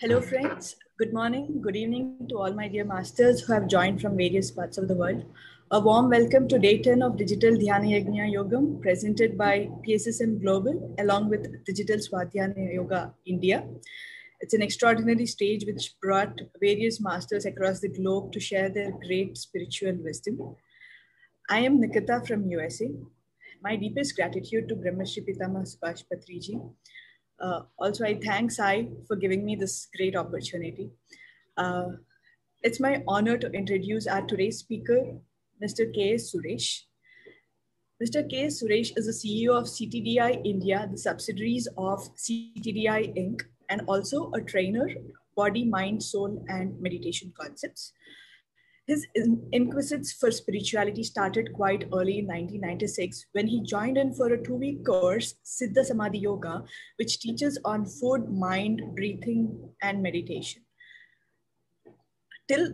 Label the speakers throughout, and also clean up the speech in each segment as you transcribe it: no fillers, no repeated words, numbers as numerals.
Speaker 1: Hello friends, good morning, good evening to all my dear masters who have joined from various parts of the world. A warm welcome to Day 10 of Digital Dhyana Yogam presented by PSSM Global along with Digital Swadhyaya Yoga India. It's an extraordinary stage which brought various masters across the globe to share their great spiritual wisdom. I am Nikita from USA. My deepest gratitude to Brahmashri Pitama Subhash Patriji. Also, I thank Sai for giving me this great opportunity. It's my honor to introduce our today's speaker, Mr. K. Suresh. Mr. K. Suresh is the CEO of CTDI India, the subsidiaries of CTDI Inc., and also a trainer, body, mind, soul, and meditation concepts. His inquisites for spirituality started quite early in 1996 when he joined in for a 2-week course, Siddha Samadhi Yoga, which teaches on food, mind, breathing, and meditation. Till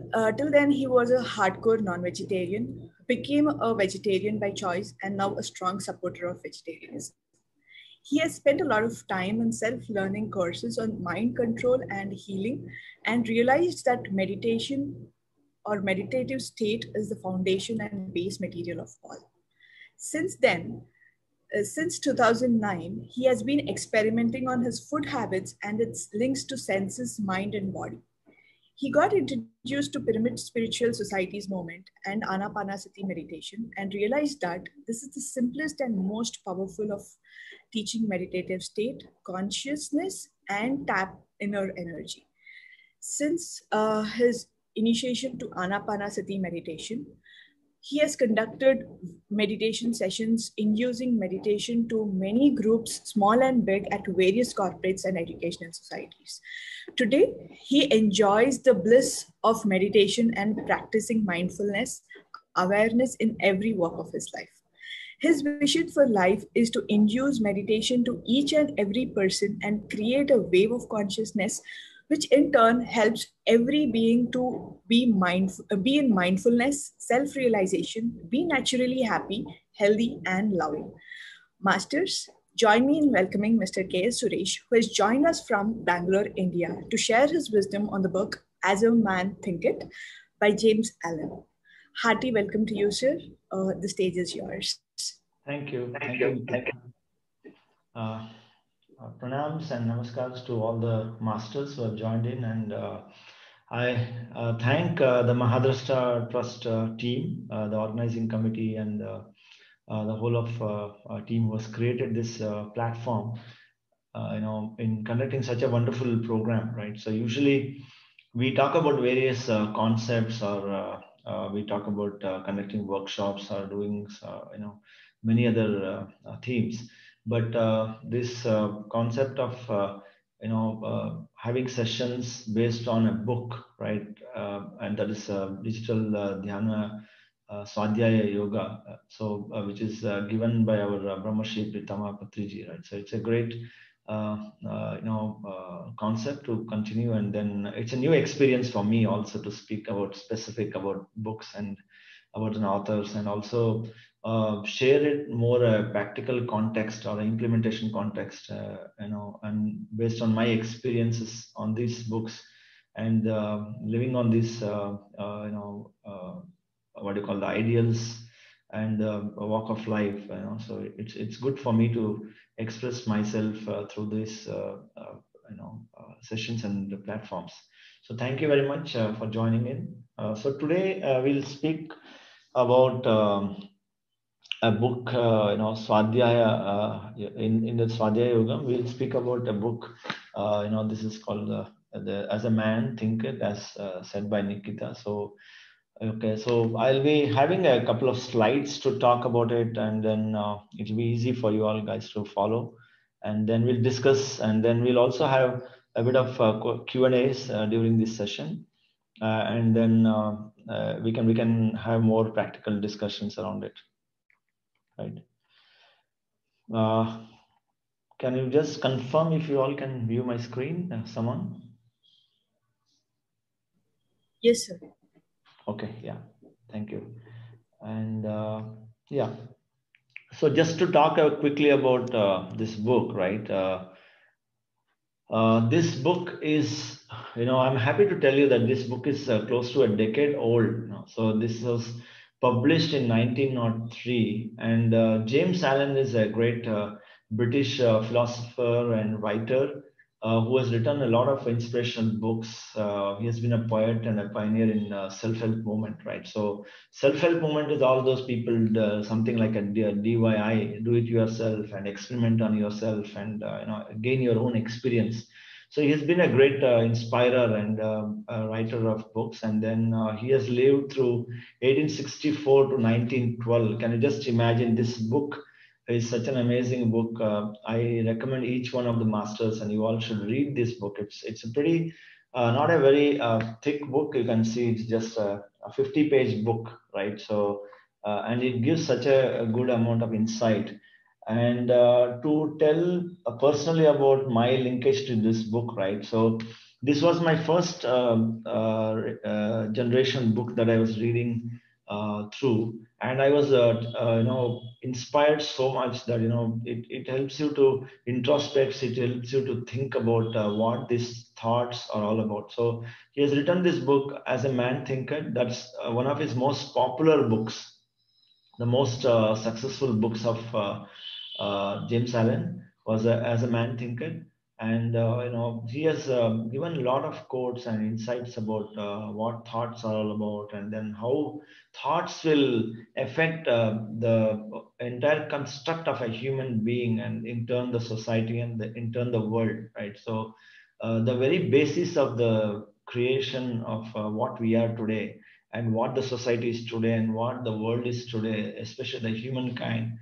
Speaker 1: then, he was a hardcore non-vegetarian, became a vegetarian by choice, and now a strong supporter of vegetarianism. He has spent a lot of time in self-learning courses on mind control and healing, and realized that meditation or meditative state is the foundation and base material of all. Since then, since 2009, he has been experimenting on his food habits and its links to senses, mind, and body. He got introduced to Pyramid Spiritual Society's movement and Anapanasati meditation and realized that this is the simplest and most powerful of teaching meditative state, consciousness, and tap inner energy. Since his initiation to Anapanasati meditation, he has conducted meditation sessions inducing meditation to many groups, small and big, at various corporates and educational societies. Today, he enjoys the bliss of meditation and practicing mindfulness, awareness in every walk of his life. His vision for life is to induce meditation to each and every person and create a wave of consciousness which in turn helps every being to be in mindfulness, self-realization, be naturally happy, healthy, and loving. Masters, join me in welcoming Mr. K. Suresh, who has joined us from Bangalore, India, to share his wisdom on the book As a Man Thinket by James Allen. Hearty welcome to you, sir. The stage is yours.
Speaker 2: Thank you. Thank you. Pranams and namaskars to all the masters who have joined in, and I thank the Mahadrashta Trust team, the organizing committee, and the whole of our team who has created this platform, in conducting such a wonderful program, right? So usually we talk about various concepts, or we talk about conducting workshops or doing, many other themes. But this concept of having sessions based on a book, right? And that is digital Dhyana Swadhyaya Yoga, which is given by our Brahmashri Pitama Patriji, right? So it's a great concept to continue, and then it's a new experience for me also to speak about specific about books and about an authors, and also share it more practical context or implementation context, and based on my experiences on these books and living on this, what do you call the ideals and a walk of life, so it's good for me to express myself through these sessions and the platforms. So thank you very much for joining in. So today we'll speak about a book, Swadhyaya. In the Swadhyaya Yogam, we'll speak about a book. This is called As a Man Thinket, as said by Nikita. So okay, so I'll be having a couple of slides to talk about it, and then it'll be easy for you all guys to follow. And then we'll discuss, and then we'll also have a bit of Q&As during this session, and then we can have more practical discussions around it. Right? Can you just confirm if you all can view my screen? Someone?
Speaker 1: Yes, sir.
Speaker 2: Okay, yeah, thank you. And yeah, so just to talk quickly about this book, right? This book is, I'm happy to tell you that this book is close to a decade old. So this was published in 1903, and James Allen is a great British philosopher and writer who has written a lot of inspirational books. He has been a poet and a pioneer in self-help movement, right? So self-help movement is all those people, something like a DIY, do it yourself, and experiment on yourself, and gain your own experience. So he has been a great inspirer and writer of books, and then he has lived through 1864 to 1912. Can you just imagine? This book is such an amazing book. I recommend each one of the masters, and you all should read this book. It's a pretty not a very thick book. You can see it's just a 50-page book, right? So and it gives such a good amount of insight. And to tell personally about my linkage to this book, right? So this was my first generation book that I was reading through, and I was inspired so much that it helps you to introspect. It helps you to think about what these thoughts are all about. So he has written this book as a man thinker. That's one of his most popular books, the most successful books of James Allen was as a man thinker, and he has given a lot of quotes and insights about what thoughts are all about, and then how thoughts will affect the entire construct of a human being, and in turn the society, and in turn the world, right? So the very basis of the creation of what we are today, and what the society is today, and what the world is today, especially the humankind,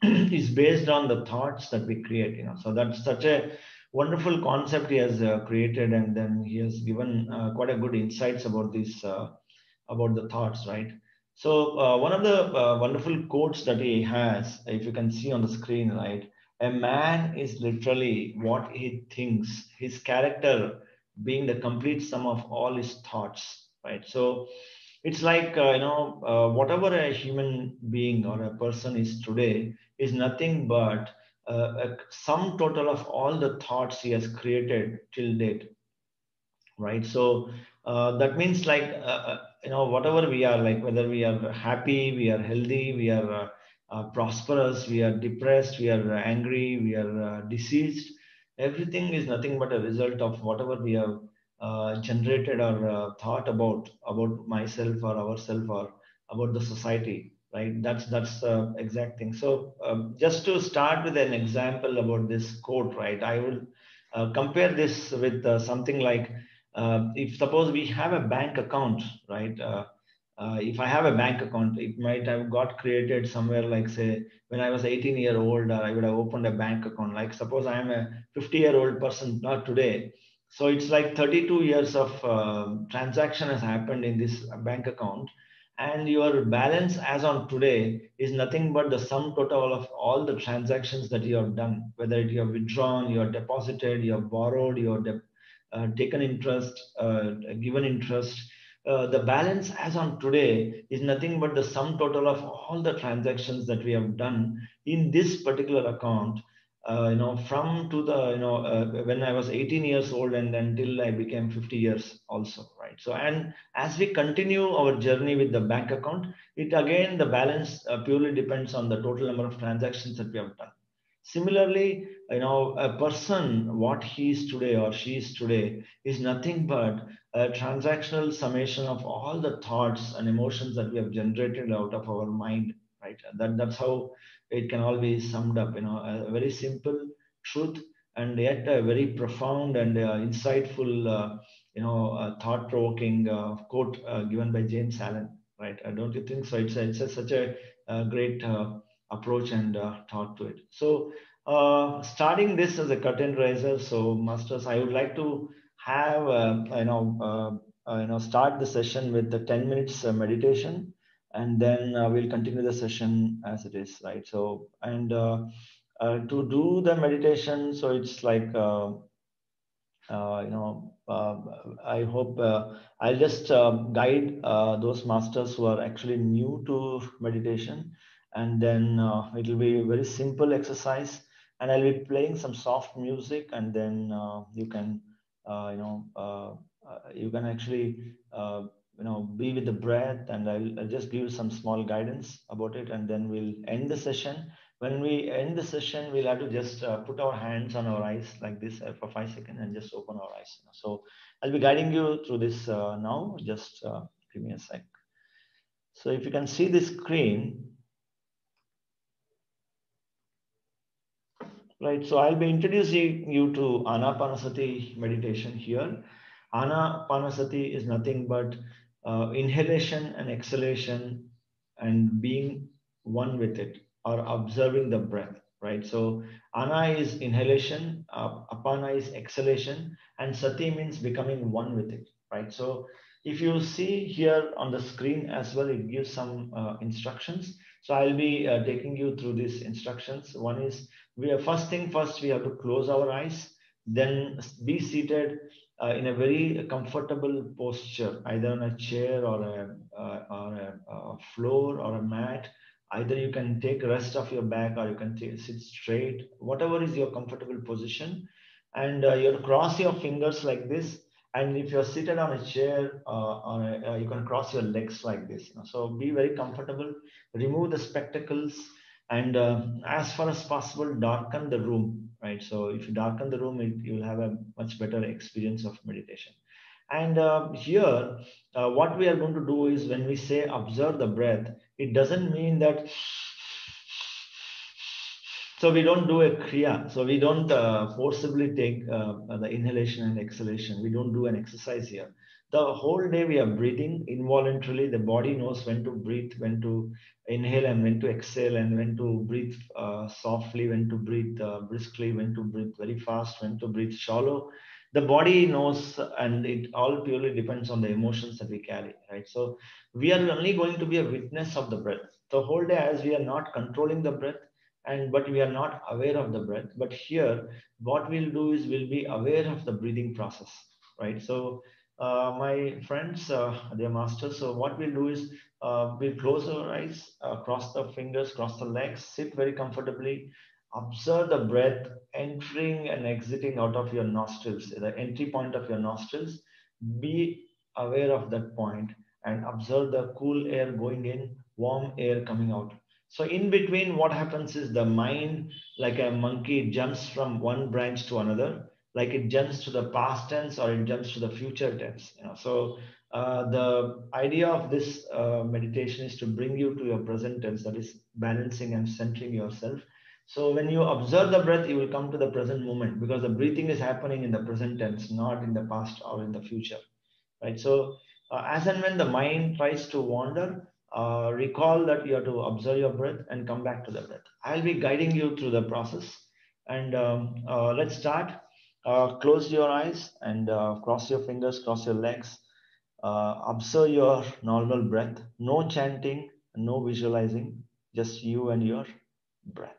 Speaker 2: is based on the thoughts that we create. So that's such a wonderful concept he has created, and then he has given quite a good insights about this, about the thoughts, right? So one of the wonderful quotes that he has, if you can see on the screen, right? A man is literally what he thinks, his character being the complete sum of all his thoughts, right? So it's like whatever a human being or a person is today is nothing but a sum total of all the thoughts he has created till date, right? So that means like whatever we are, like whether we are happy, we are healthy, we are prosperous, we are depressed, we are angry, we are diseased, everything is nothing but a result of whatever we have generated or thought about myself or ourselves or about the society, right? That's the exact thing. So just to start with an example about this quote, right? I will compare this with something like, if suppose we have a bank account, right? If I have a bank account, it might have got created somewhere like, say, when I was 18-year old, I would have opened a bank account. Like suppose I am a 50-year-old person, not today. So it's like 32 years of transaction has happened in this bank account, and your balance as on today is nothing but the sum total of all the transactions that you have done, whether you have withdrawn, you have deposited, you have borrowed, you have taken interest, given interest. The balance as on today is nothing but the sum total of all the transactions that we have done in this particular account. From to the when I was 18 years old and until I became 50 years also, right? So, and as we continue our journey with the bank account, it again the balance purely depends on the total number of transactions that we have done. Similarly, a person, what he is today or she is today, is nothing but a transactional summation of all the thoughts and emotions that we have generated out of our mind, right? That's how it can all be summed up. A very simple truth, and yet a very profound and insightful, thought-provoking quote given by James Allen, right? Don't you think so? It's such a, great approach and thought to it. So, starting this as a curtain raiser, so masters, I would like to have start the session with the 10 minutes meditation, and then we'll continue the session as it is, right? So, and to do the meditation, so it's like I hope I'll just guide those masters who are actually new to meditation, and then it will be a very simple exercise. and I'll be playing some soft music, and then you can, you can actually, be with the breath, and I'll just give you some small guidance about it, and then we'll end the session. When we end the session, we'll have to just put our hands on our eyes like this for 5 seconds and just open our eyes. So I'll be guiding you through this now. Just give me a sec. So if you can see the screen, right? So I'll be introducing you to Anapanasati meditation here. Anapanasati is nothing but inhalation and exhalation and being one with it, or observing the breath, right? So Ana is inhalation, Apana is exhalation, and Sati means becoming one with it, right? So if you see here on the screen as well, it gives some instructions. So I'll be taking you through these instructions. One is, first thing first, we have to close our eyes, then be seated in a very comfortable posture, either on a chair or a floor or a mat. Either you can take rest of your back, or you can sit straight, whatever is your comfortable position. And you cross your fingers like this. And if you're seated on a chair, you can cross your legs like this. So be very comfortable. Remove the spectacles, and as far as possible, darken the room, right? So if you darken the room, you'll have a much better experience of meditation. And here, what we are going to do is, when we say observe the breath, it doesn't mean that, so we don't do a kriya. So we don't forcibly take the inhalation and exhalation. We don't do an exercise here. The whole day we are breathing involuntarily. The body knows when to breathe, when to inhale and when to exhale, and when to breathe softly, when to breathe briskly, when to breathe very fast, when to breathe shallow. The body knows, and it all purely depends on the emotions that we carry, right? So we are only going to be a witness of the breath the whole day, as we are not controlling the breath, and but we are not aware of the breath. But here, what we'll do is, we'll be aware of the breathing process, right? So my friends, dear masters, so what we'll do is, we'll close our eyes, cross the fingers, cross the legs, sit very comfortably, observe the breath entering and exiting out of your nostrils, the entry point of your nostrils. Be aware of that point, and observe the cool air going in, warm air coming out. So in between, what happens is, the mind, like a monkey, jumps from one branch to another, like it jumps to the past tense, or it jumps to the future tense. So the idea of this meditation is to bring you to your present tense, that is balancing and centering yourself. So when you observe the breath, you will come to the present moment, because the breathing is happening in the present tense, not in the past or in the future, right? So as and when the mind tries to wander, recall that you have to observe your breath and come back to the breath. I'll be guiding you through the process. And let's start. Close your eyes and cross your fingers, cross your legs. Observe your normal breath. No chanting, no visualizing, just you and your breath.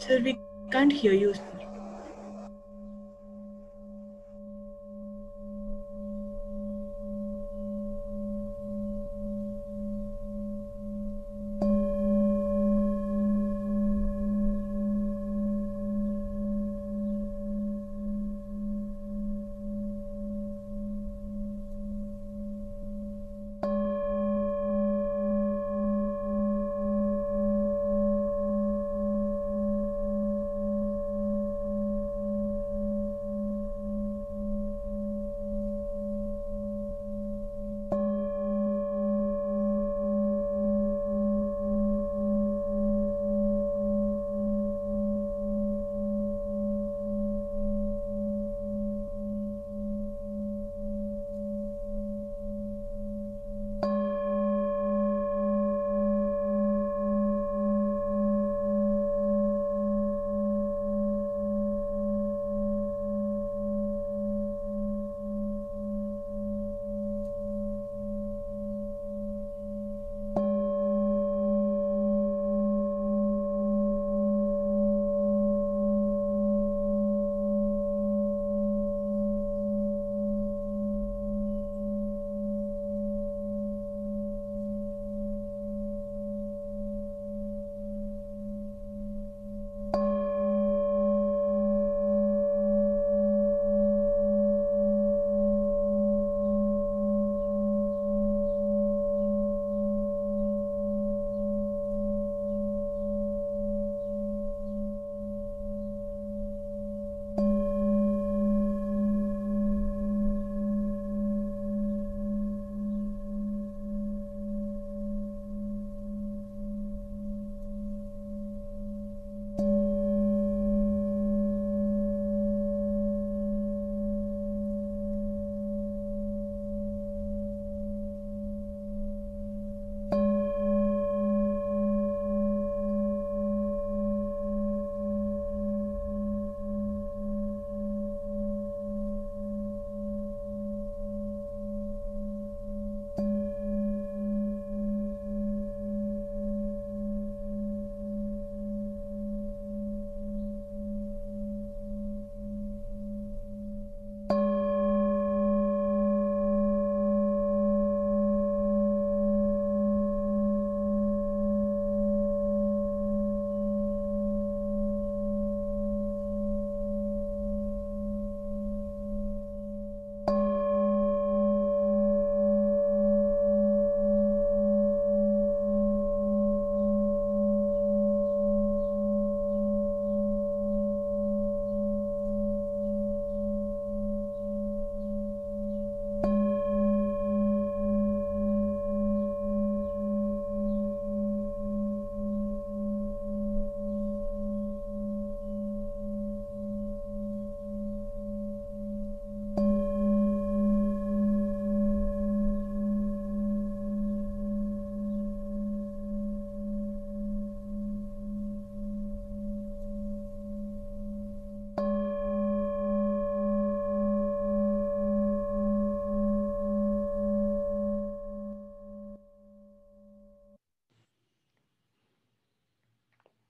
Speaker 1: Sir, we can't hear you, sir.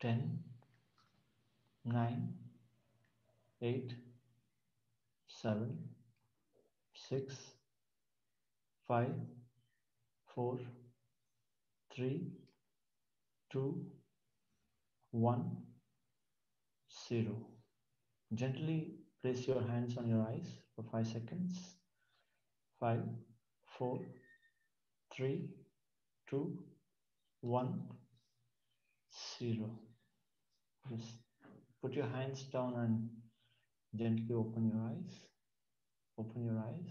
Speaker 2: Ten, 9, 8, 7, 6, 5, 4, 3, 2, 1, 0. Gently place your hands on your eyes for 5 seconds. 5, 4, 3, 2, 1, 0. Just put your hands down and gently open your eyes. Open your eyes.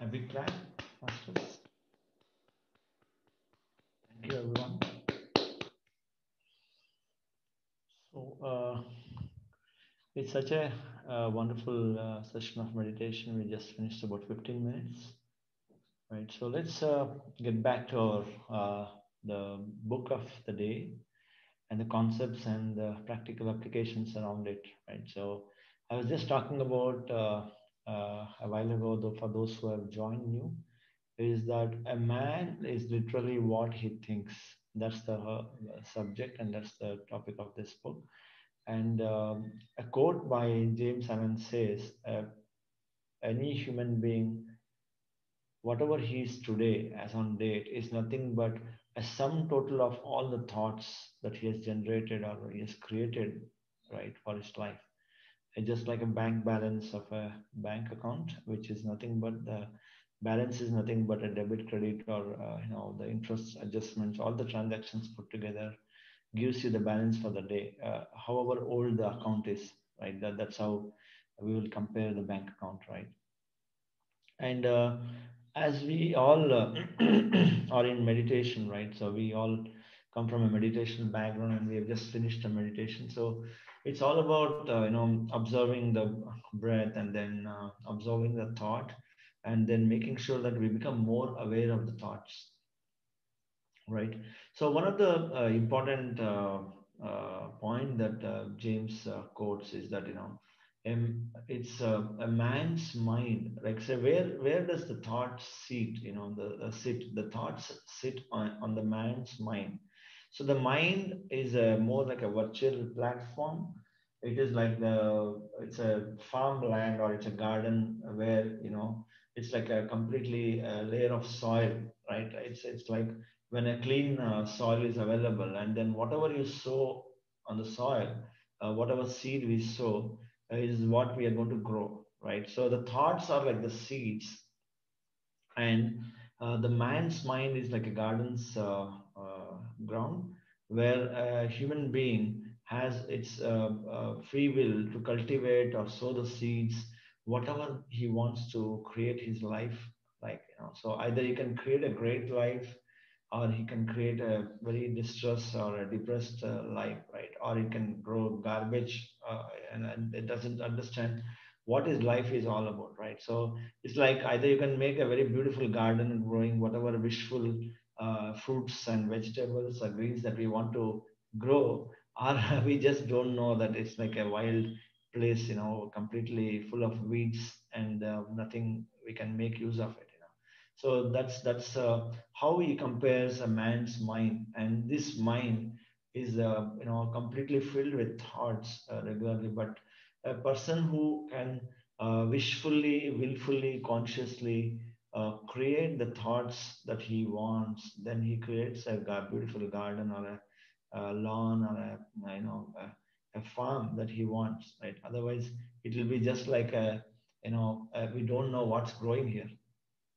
Speaker 2: A big clap, masters. Thank you, everyone. So, it's such a wonderful session of meditation. We just finished about 15 minutes. Right, so let's get back to our the book of the day and the concepts and the practical applications around it. Right, so I was just talking about a while ago, though, for those who have joined new, is that a man is literally what he thinks. That's the subject, and that's the topic of this book. And a quote by James Allen says, "Any human being, whatever he is today, as on date, is nothing but a sum total of all the thoughts that he has generated or he has created, right, for his life." It's just like a bank balance of a bank account, which is nothing but the balance is nothing but a debit, credit, or the interest adjustments, all the transactions put together gives you the balance for the day, however old the account is, right? That's how we will compare the bank account, right? And as we all are in meditation, right? So we all come from a meditation background, and we have just finished a meditation. So it's all about observing the breath, and then observing the thought, and then making sure that we become more aware of the thoughts, right? So one of the important point that James quotes is that it's a man's mind. Like say, where does the thought sit? The thoughts sit on the man's mind. So the mind is more like a virtual platform. It is like it's a farmland, or it's a garden where it's like a completely layer of soil, right? It's like when a clean soil is available, and then whatever you sow on the soil, whatever seed we sow is what we are going to grow, right? So the thoughts are like the seeds, and the man's mind is like a garden's ground, where a human being has its free will to cultivate or sow the seeds, whatever he wants to create his life like. So either he can create a great life, or he can create a very distressed or a depressed life, right? Or he can grow garbage, and it doesn't understand what his life is all about, right? So it's like either you can make a very beautiful garden growing whatever wishful fruits and vegetables or greens that we want to grow, or we just don't know that it's like a wild place, completely full of weeds, and nothing we can make use of it. So that's how he compares a man's mind, and this mind is completely filled with thoughts regularly. But a person who can wishfully, willfully, consciously create the thoughts that he wants, then he creates a beautiful garden, or a lawn, or a farm that he wants, right? Otherwise, it will be just like we don't know what's growing here,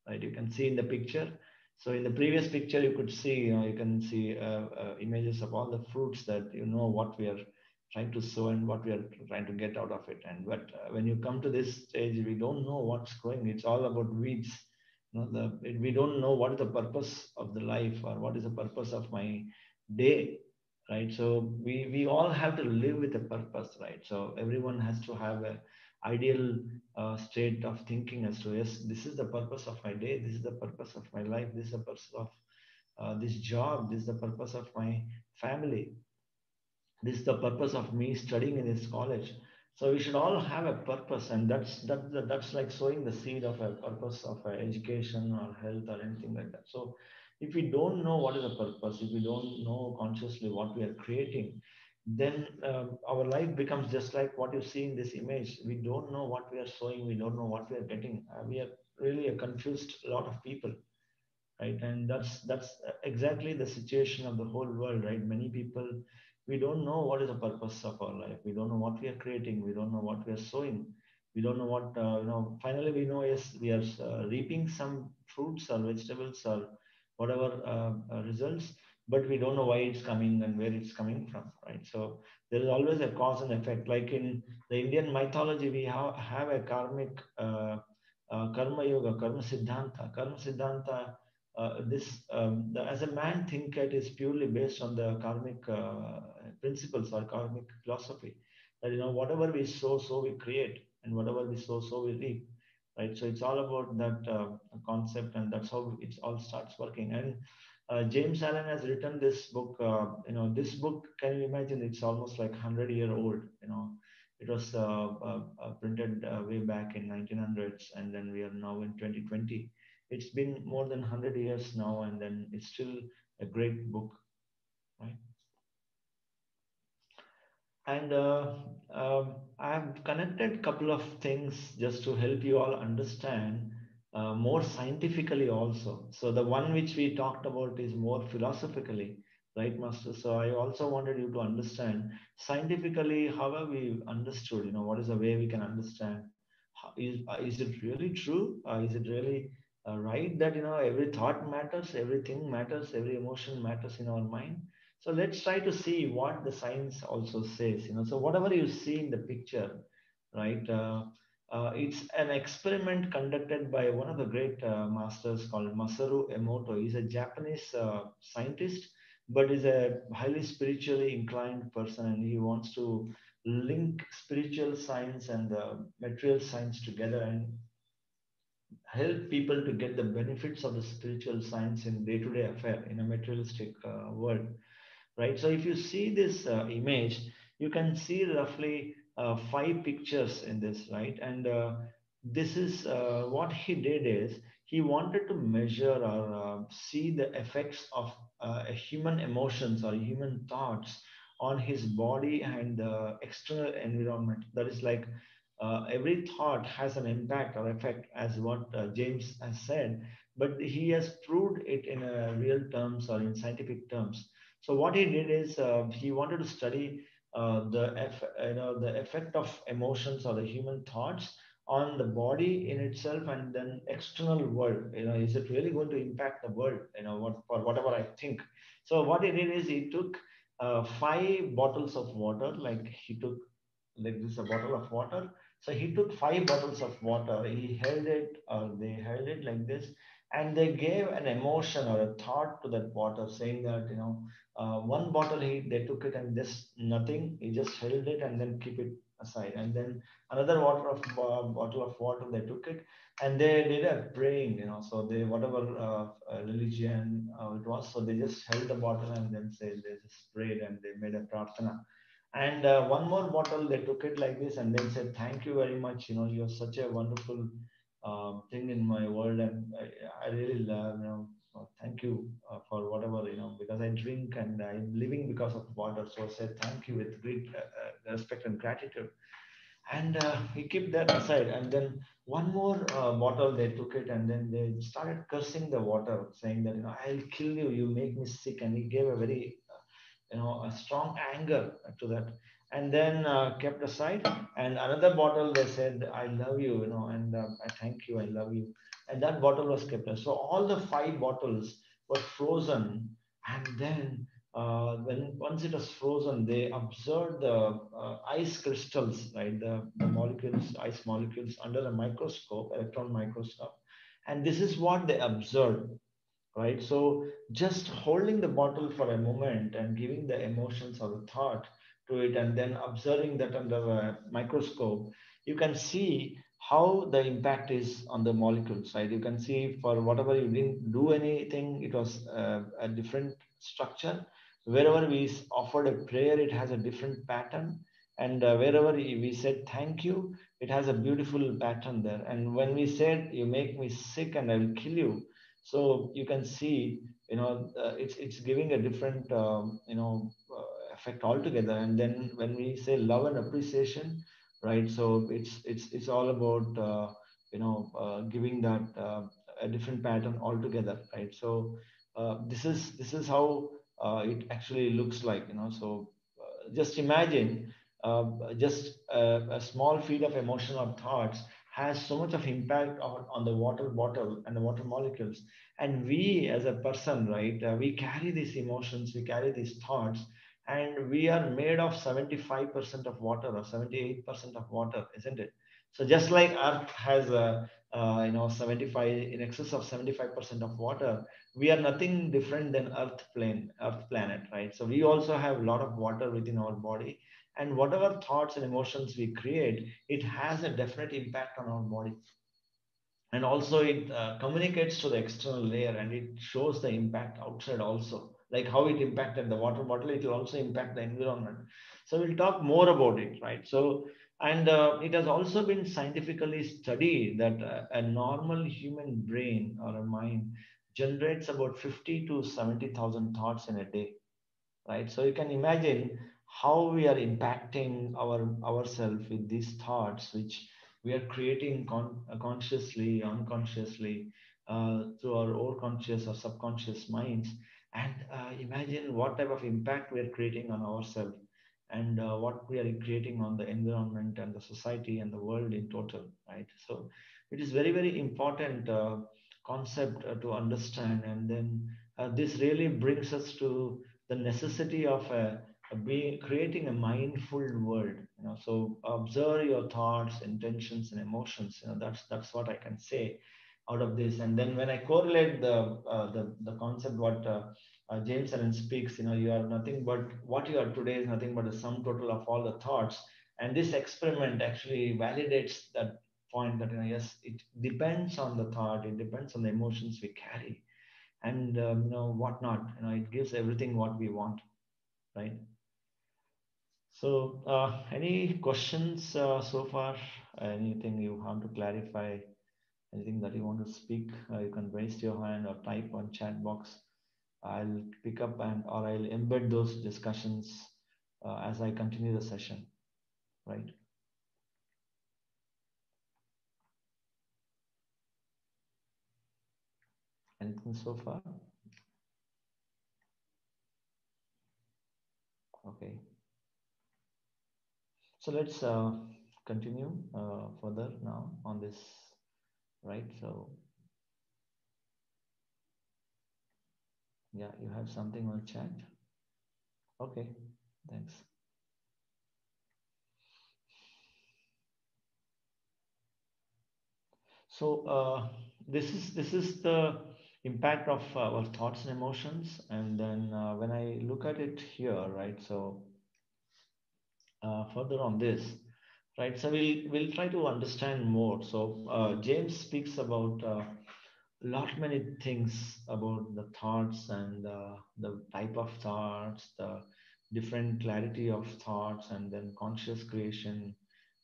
Speaker 2: right? You can see in the picture. So in the previous picture, you could see, you can see images of all the fruits that what we are trying to sow and what we are trying to get out of it. And but when you come to this stage, we don't know what's growing. It's all about weeds. We don't know what is the purpose of the life, or what is the purpose of my day, right? So we all have to live with a purpose, right? So everyone has to have a ideal state of thinking as to, yes, this is the purpose of my day, this is the purpose of my life, this is the purpose of this job, this is the purpose of my family, this is the purpose of me studying in this college. So we should all have a purpose, and that's like sowing the seed of a purpose of education or health or anything like that. So if we don't know what is the purpose, if we don't know consciously what we are creating, then our life becomes just like what you see in this image. We don't know what we are sowing, we don't know what we are getting. We are really a confused lot of people, right? And that's exactly the situation of the whole world, right? Many people, we don't know what is the purpose of our life, we don't know what we are creating, we don't know what we are sowing, we don't know what finally we know, yes, we are reaping some fruits or vegetables or whatever results, but we don't know why it's coming and where it's coming from, right? So there is always a cause and effect. Like in the Indian mythology, we have a karmic karma yoga, karma siddhanta. As a man thinket is purely based on the karmic principles or karmic philosophy, that whatever we sow, so we create, and whatever we sow, so we reap, right? So it's all about that concept, and that's how it all starts working. And James Allen has written this book. This book, can you imagine? It's almost like 100-year old. It was printed way back in 1900s, and then we are now in 2020. It's been more than 100 years now, and then it's still a great book. right? And I've connected a couple of things just to help you all understand more scientifically also. So the one which we talked about is more philosophically, right, Master? So I also wanted you to understand scientifically how have we understood, what is the way we can understand? Is it really true? Is it really right that, every thought matters, everything matters, every emotion matters in our mind? So let's try to see what the science also says. So whatever you see in the picture, right? It's an experiment conducted by one of the great masters called Masaru Emoto. He's a Japanese scientist, but is a highly spiritually inclined person, and he wants to link spiritual science and material science together and help people to get the benefits of the spiritual science in day-to-day affair in a materialistic world, right? So if you see this image, you can see roughly five pictures in this, right? And this is what he did is he wanted to measure or see the effects of human emotions or human thoughts on his body and the external environment. That is like every thought has an impact or effect, as what James has said, but he has proved it in real terms or in scientific terms. So what he did is he wanted to study the effect of emotions or the human thoughts on the body in itself and then external world. Is it really going to impact the world? What for whatever I think. So what he did is he took five bottles of water, like he took like this a bottle of water. So he took five bottles of water. He held it, or they held it like this, and they gave an emotion or a thought to that water, saying that one bottle they took it and just nothing. He just held it and then keep it aside. And then another bottle of water they took it and they did a praying. So they whatever religion it was. So they just held the bottle and then say they just prayed and they made a prarthana. And one more bottle, they took it like this and then said, "Thank you very much. You're such a wonderful thing in my world, and I really love, thank you for whatever, because I drink and I'm living because of water." So I said, "Thank you," with great respect and gratitude. And he kept that aside. And then one more bottle, they took it and then they started cursing the water, saying that, "I'll kill you. You make me sick." And he gave a very a strong anger to that, and then kept aside. And another bottle, they said, "I love you," and "I thank you, I love you," and that bottle was kept aside. So all the five bottles were frozen. And then when once it was frozen, they observed the ice crystals, right, the molecules, ice molecules, under a microscope, electron microscope. And this is what they observed, right? So just holding the bottle for a moment and giving the emotions or the thought to it and then observing that under a microscope, you can see how the impact is on the molecules, right? You can see for whatever you didn't do anything, it was a different structure. Wherever we offered a prayer, it has a different pattern. And wherever we said thank you, it has a beautiful pattern there. And when we said, "You make me sick and I will kill you," so you can see, it's giving a different effect altogether. And then when we say love and appreciation, right, so it's all about giving that a different pattern altogether, right? So this is how it actually looks like. So just imagine, just a small feed of emotion or thoughts has so much of impact on the water bottle and the water molecules. And we as a person, right, we carry these emotions, we carry these thoughts, and we are made of 75% of water or 78% of water, isn't it? So just like earth has a 75, in excess of 75% of water, we are nothing different than earth planet, right? So we also have a lot of water within our body, and whatever thoughts and emotions we create, it has a definite impact on our body. And also it communicates to the external layer, and it shows the impact outside also, like how it impacted the water bottle, it will also impact the environment. So we'll talk more about it, right? So, and it has also been scientifically studied that a normal human brain or a mind generates about 50 to 70,000 thoughts in a day. right? So you can imagine how we are impacting ourselves with these thoughts, which we are creating consciously, unconsciously, through our own conscious or subconscious minds. And imagine what type of impact we are creating on ourselves, and what we are creating on the environment and the society and the world in total, right? So it is very, very important concept to understand. And then this really brings us to the necessity of being creating a mindful world. So observe your thoughts, intentions, and emotions. That's what I can say out of this. And then when I correlate the concept what James Allen speaks, you are nothing but what you are today is nothing but the sum total of all the thoughts. And this experiment actually validates that point, that yes, it depends on the thought, it depends on the emotions we carry, and whatnot. It gives everything what we want, right? So any questions so far? Anything you want to clarify? Anything that you want to speak? You can raise your hand or type on chat box. I'll pick up, and or I'll embed those discussions as I continue the session, right? Anything so far? Okay. So let's continue further now on this, right? So yeah, you have something on chat. Okay, thanks. So this is the impact of our thoughts and emotions. And then when I look at it here, right? So further on this, right? So we'll try to understand more. So James speaks about lot many things about the thoughts, and the type of thoughts, the different clarity of thoughts, and then conscious creation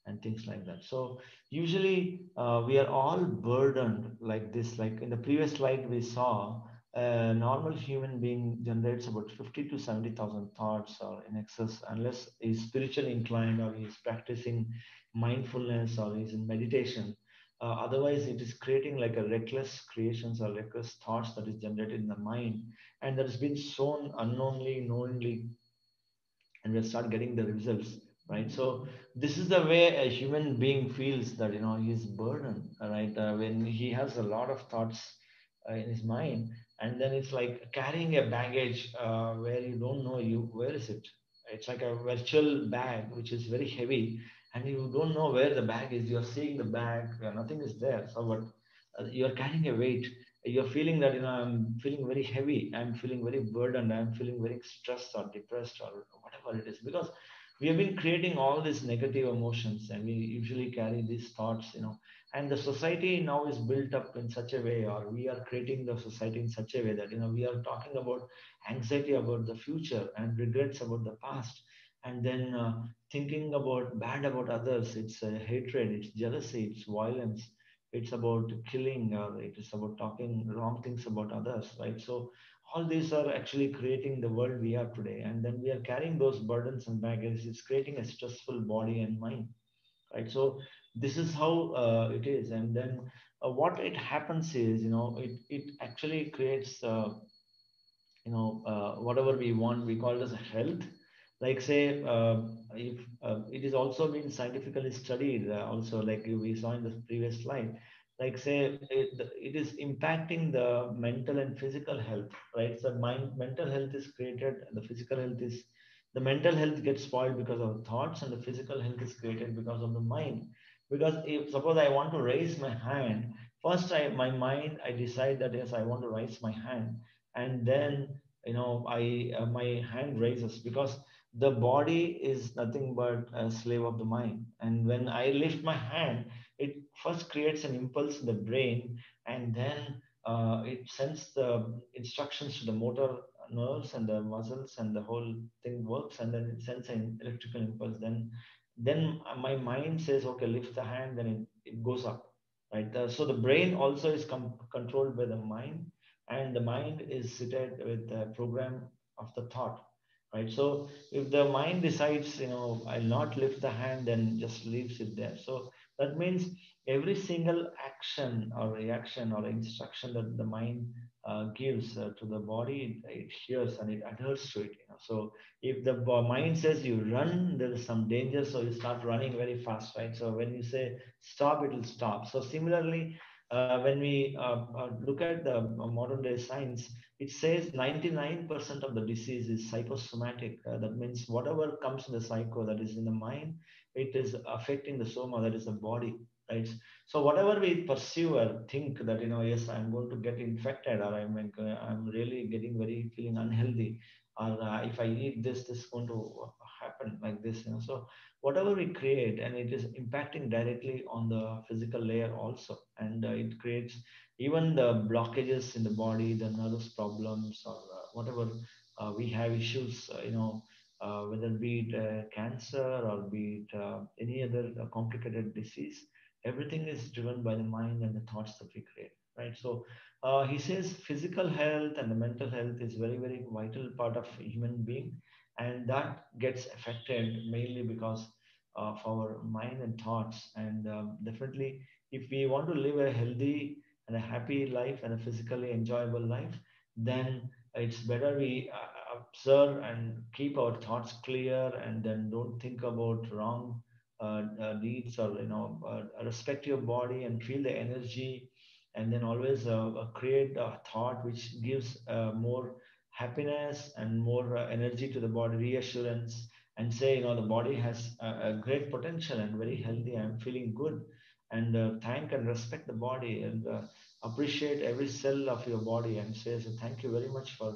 Speaker 2: and things like that. So usually we are all burdened like this. Like in the previous slide we saw, a normal human being generates about 50 to 70,000 thoughts or in excess, unless he's spiritually inclined or he's practicing mindfulness or he's in meditation. Otherwise, it is creating like a reckless creations or reckless thoughts that is generated in the mind, and that has been sown unknowingly, knowingly, and we'll start getting the results, right? So this is the way a human being feels, that he's burdened, right? When he has a lot of thoughts in his mind, and then it's like carrying a baggage where you don't know where is it. It's like a virtual bag which is very heavy, and you don't know where the bag is. You're seeing the bag, nothing is there. So what, you're carrying a weight. You're feeling that, I'm feeling very heavy, I'm feeling very burdened, I'm feeling very stressed or depressed or whatever it is, because we have been creating all these negative emotions, and we usually carry these thoughts, and the society now is built up in such a way, or we are creating the society in such a way that, we are talking about anxiety about the future and regrets about the past, and then thinking about bad about others. It's hatred, it's jealousy, it's violence, it's about killing, or it is about talking wrong things about others, right? So all these are actually creating the world we have today, and then we are carrying those burdens and baggage. It's creating a stressful body and mind, right? So this is how it is. And then what it happens is, it actually creates whatever we want, we call it as health. Like say, if it is also been scientifically studied, also like we saw in the previous slide, like say it is impacting the mental and physical health, right? So mental health is created, the physical health is, the mental health gets spoiled because of thoughts, and the physical health is created because of the mind. Because if suppose I want to raise my hand, first my mind, I decide that yes, I want to raise my hand, and then I my hand raises, because the body is nothing but a slave of the mind. And when I lift my hand, it first creates an impulse in the brain, and then it sends the instructions to the motor nerves and the muscles, and the whole thing works, and then it sends an electrical impulse. Then my mind says, okay, lift the hand, then it goes up, right? So the brain also is controlled by the mind, and the mind is seated with the program of the thought. right? So if the mind decides, I'll not lift the hand, then just leaves it there. So that means every single action or reaction or instruction that the mind gives to the body, it hears and it adheres to it. So if the mind says you run, there is some danger, so you start running very fast, right? So when you say stop, it will stop. So similarly, when we look at the modern day science, it says 99% of the disease is psychosomatic. That means whatever comes in the psycho, that is in the mind, it is affecting the soma, that is the body, right? So whatever we pursue or think that, yes, I'm going to get infected, or I'm really getting very feeling unhealthy, or if I eat this, this is going to happen like this, So whatever we create, and it is impacting directly on the physical layer also, and it creates even the blockages in the body, the nervous problems, or whatever we have issues, whether be it cancer or be it any other complicated disease, everything is driven by the mind and the thoughts that we create, right? So he says physical health and the mental health is very, very vital part of a human being, and that gets affected mainly because of our mind and thoughts. And definitely, if we want to live a healthy and a happy life and a physically enjoyable life, then it's better we observe and keep our thoughts clear, and then don't think about wrong needs, or respect your body and feel the energy, and then always create a thought which gives more happiness and more energy to the body, reassurance, and say, the body has a great potential and very healthy, I'm feeling good, and thank and respect the body, and appreciate every cell of your body, and says thank you very much for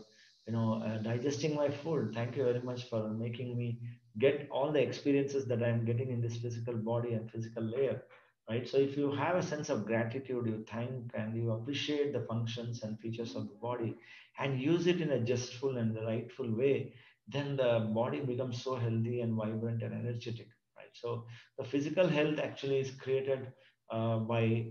Speaker 2: digesting my food, thank you very much for making me get all the experiences that I'm getting in this physical body and physical layer, right? So if you have a sense of gratitude, you thank and you appreciate the functions and features of the body, and use it in a justful and rightful way, then the body becomes so healthy and vibrant and energetic, right? So the physical health actually is created by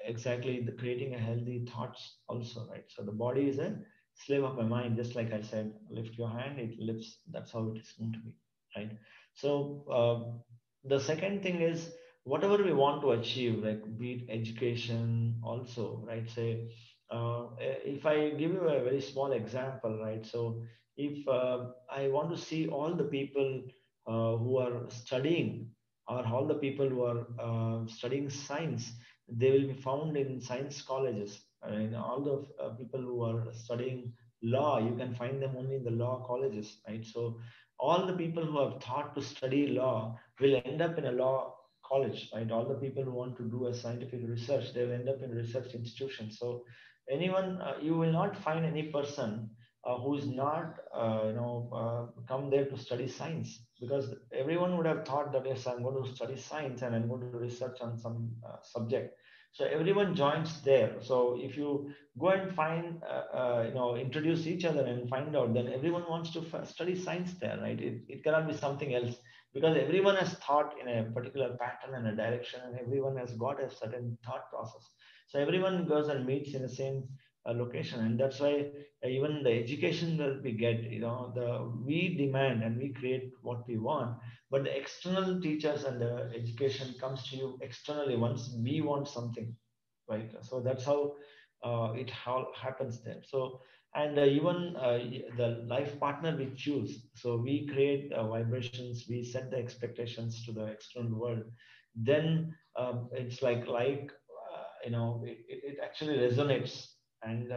Speaker 2: exactly the creating a healthy thoughts also, right? So the body is a slave of my mind, just like I said, lift your hand, it lifts. That's how it is going to be, right? So the second thing is whatever we want to achieve, like be it education also, right? Say, if I give you a very small example, right? So if I want to see all the people who are studying, or all the people who are studying science, they will be found in science colleges. And all the people who are studying law, you can find them only in the law colleges, right? So all the people who have thought to study law will end up in a law college, right? All the people who want to do a scientific research, they will end up in research institutions. So anyone, you will not find any person who is not, come there to study science, because everyone would have thought that yes, I'm going to study science and I'm going to research on some subject. So everyone joins there. So if you go and find, introduce each other and find out, then everyone wants to study science there, right? It cannot be something else, because everyone has thought in a particular pattern and a direction, and everyone has got a certain thought process. So everyone goes and meets in the same location, and that's why even the education that we get, we demand and we create what we want, but the external teachers and the education comes to you externally once we want something, right? So that's how it how happens there. So and even the life partner we choose, so we create vibrations, we set the expectations to the external world, then it's it actually resonates, and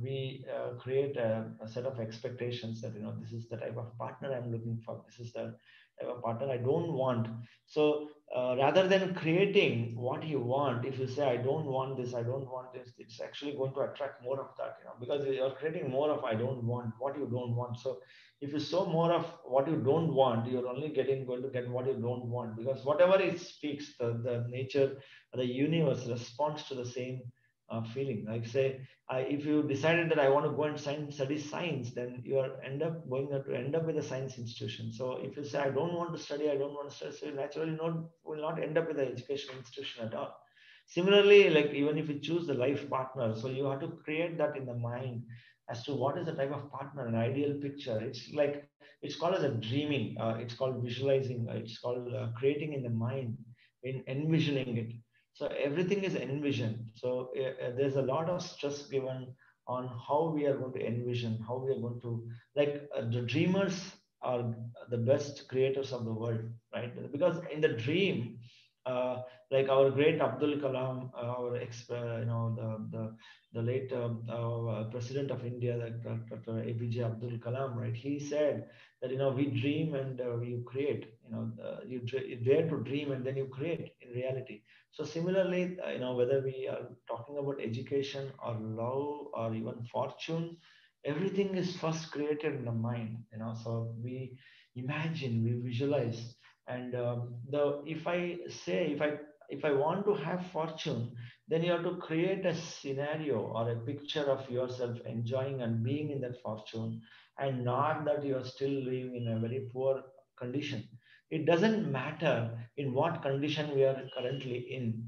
Speaker 2: we create a set of expectations that this is the type of partner I'm looking for, this is the type of partner I don't want. So rather than creating what you want, if you say I don't want this, I don't want this, it's actually going to attract more of that, because you're creating more of I don't want what you don't want. So if you sow more of what you don't want, you're only going to get what you don't want, because whatever it speaks, the nature, the universe responds to the same feeling. Like say, if you decided that I want to go and study science, then you are end up with a science institution. So if you say I don't want to study, I don't want to study, so you naturally will not end up with an educational institution at all. Similarly, like even if you choose the life partner, so you have to create that in the mind, as to what is the type of partner, an ideal picture. It's called as a dreaming. It's called visualizing. It's called creating in the mind, in envisioning it. So everything is envisioned. So there's a lot of stress given on how we are going to envision, how we are going to, the dreamers are the best creators of the world, right? Because in the dream, like our great Abdul Kalam, our the late president of India, Dr. APJ Abdul Kalam, right? He said that we dream and we create. You dare to dream and then you create in reality. So similarly, whether we are talking about education or love or even fortune, everything is first created in the mind. So we imagine, we visualize, and the if I say if I want to have fortune, then you have to create a scenario or a picture of yourself enjoying and being in that fortune, and not that you are still living in a very poor condition. It doesn't matter in what condition we are currently in.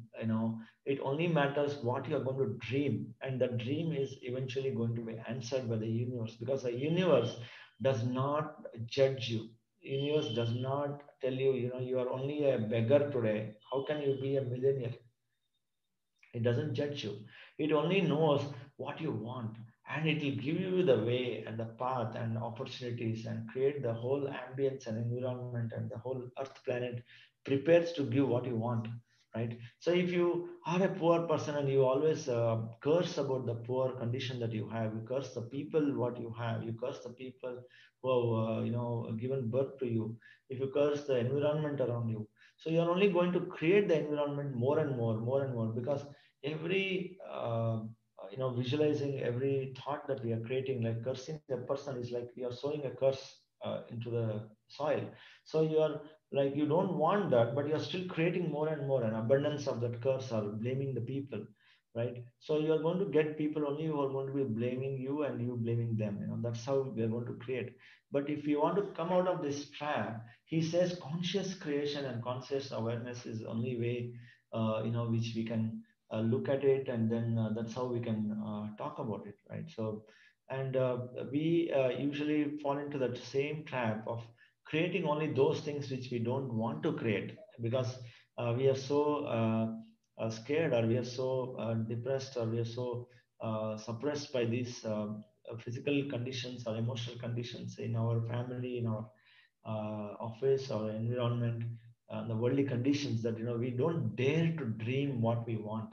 Speaker 2: It only matters what you are going to dream, and the dream is eventually going to be answered by the universe, because the universe does not judge you. Universe does not tell you, you are only a beggar today, how can you be a millionaire? It doesn't judge you. It only knows what you want, and it will give you the way and the path and opportunities and create the whole ambience and environment, and the whole earth planet prepares to give what you want, right? So if you are a poor person and you always curse about the poor condition that you have, you curse the people what you have, you curse the people who have given birth to you, if you curse the environment around you, so you're only going to create the environment more and more, more and more, because every visualizing, every thought that we are creating, like cursing a person, is like you are sowing a curse into the soil. So you are like, you don't want that, but you are still creating more and more an abundance of that curse, or blaming the people, right? So you are going to get people only who are going to be blaming you and you blaming them. That's how we are going to create. But if you want to come out of this trap, he says conscious creation and conscious awareness is the only way which we can look at it, and then that's how we can talk about it, right? So, and we usually fall into that same trap of creating only those things which we don't want to create, because we are so scared, or we are so depressed, or we are so suppressed by these physical conditions or emotional conditions in our family, in our office or environment, the worldly conditions, that we don't dare to dream what we want,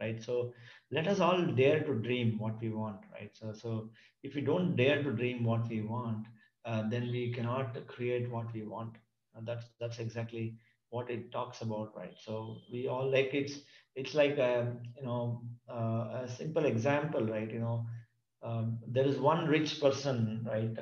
Speaker 2: right? So let us all dare to dream what we want, right? So if we don't dare to dream what we want, then we cannot create what we want. And that's exactly what it talks about, right? So we all, like, it's like a simple example, right? There is one rich person, right?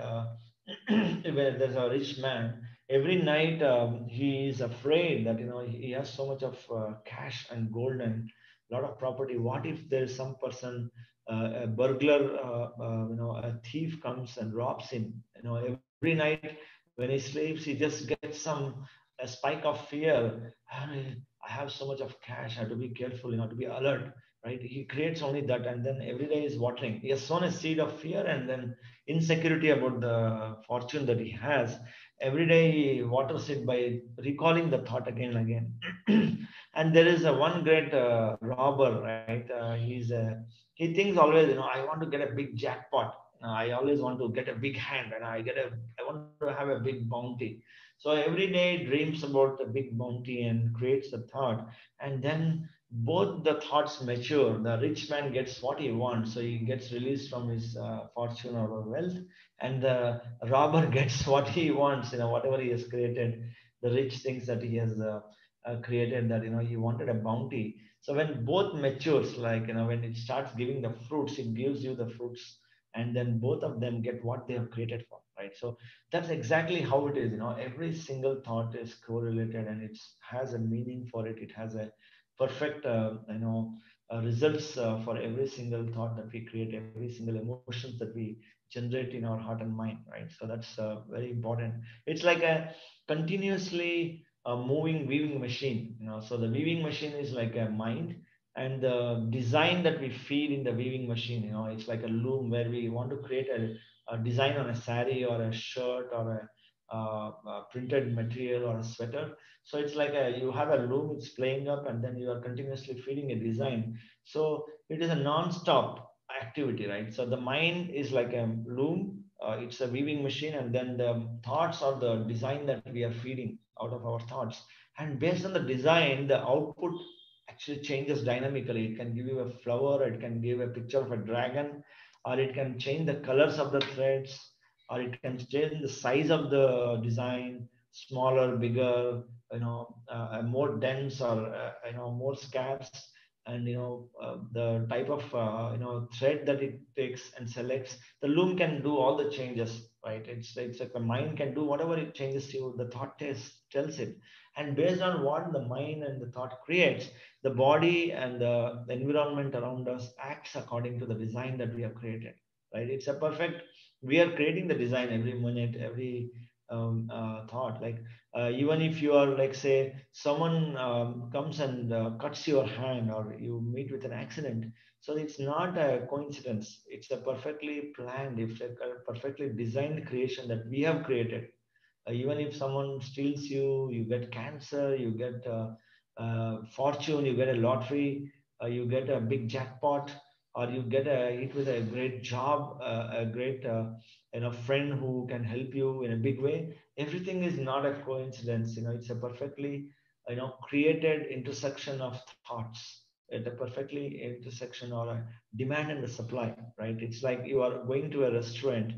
Speaker 2: Where there's a rich man, every night he is afraid that he has so much of cash and gold and lot of property. What if there is some person, a burglar, a thief comes and robs him? Every night when he sleeps, he just gets a spike of fear. I have so much of cash, I have to be careful, to be alert, right? He creates only that, and then every day is watering. He has sown a seed of fear and then insecurity about the fortune that he has. Every day he waters it by recalling the thought again and again. And there is a one great robber, right? He thinks always, I want to get a big jackpot. I always want to get a big hand, and I want to have a big bounty. So every day he dreams about the big bounty and creates the thought, and then both the thoughts mature. The rich man gets what he wants, so he gets released from his fortune or wealth, and the robber gets what he wants. Whatever he has created, the rich things that he has created, that he wanted a bounty. So when both matures, like when it starts giving the fruits, it gives you the fruits, and then both of them get what they have created for, right? So that's exactly how it is. Every single thought is correlated, and it has a meaning for it. It has a perfect results for every single thought that we create, every single emotions that we generate in our heart and mind, right? So that's very important. It's like a continuously moving weaving machine. So the weaving machine is like a mind, and the design that we feed in the weaving machine, it's like a loom where we want to create a design on a sari or a shirt or a printed material or a sweater. So it's like you have a loom, it's playing up, and then you are continuously feeding a design. So it is a non-stop activity, right? So the mind is like a loom, it's a weaving machine, and then the thoughts or the design that we are feeding out of our thoughts. And based on the design, the output actually changes dynamically. It can give you a flower, it can give a picture of a dragon, or it can change the colors of the threads, or it can change the size of the design, smaller, bigger, more dense, or more scarce, and the type of thread that it takes and selects. The loom can do all the changes, right? It's like the mind can do whatever it changes to you. The thought tells it, and based on what the mind and the thought creates, the body and the environment around us acts according to the design that we have created, right? It's a perfect, we are creating the design every minute, every thought. Like even if you are, like, say someone comes and cuts your hand, or you meet with an accident, so it's not a coincidence, it's a perfectly planned, it's a perfectly designed creation that we have created. Even if someone steals you, you get cancer, you get fortune, you get a lottery, you get a big jackpot, or you get a hit with a great job, a great friend who can help you in a big way. Everything is not a coincidence. It's a perfectly created intersection of thoughts, at a perfectly intersection, or a demand and the supply, right? It's like you are going to a restaurant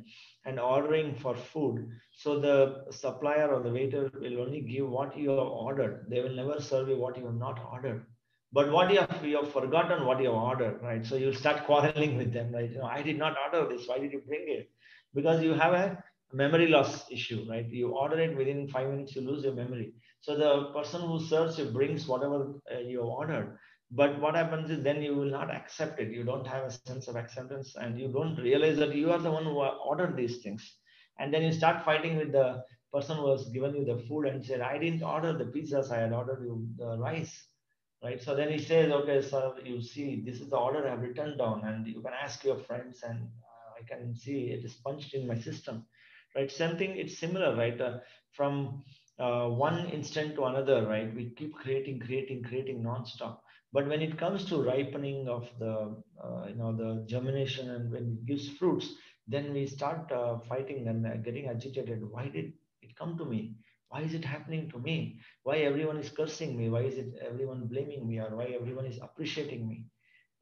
Speaker 2: and ordering for food, so the supplier or the waiter will only give what you have ordered. They will never serve you what you have not ordered. But what you have forgotten what you have ordered, right? So you'll start quarreling with them, right? I did not order this. Why did you bring it? Because you have a memory loss issue, right? You order it, within 5 minutes, you lose your memory. So the person who serves you brings whatever you have ordered. But what happens is then you will not accept it. You don't have a sense of acceptance, and you don't realize that you are the one who ordered these things. And then you start fighting with the person who has given you the food and said, I didn't order the pizzas, I had ordered you the rice, right? So then he says, okay, sir, you see, this is the order I have written down, and you can ask your friends, and I can see it is punched in my system, right? Same thing, it's similar, right? From one instant to another, right? We keep creating non-stop. But when it comes to ripening of the germination, and when it gives fruits, then we start fighting and getting agitated. Why did it come to me? Why is it happening to me? Why everyone is cursing me? Why is it everyone blaming me? Or why everyone is appreciating me?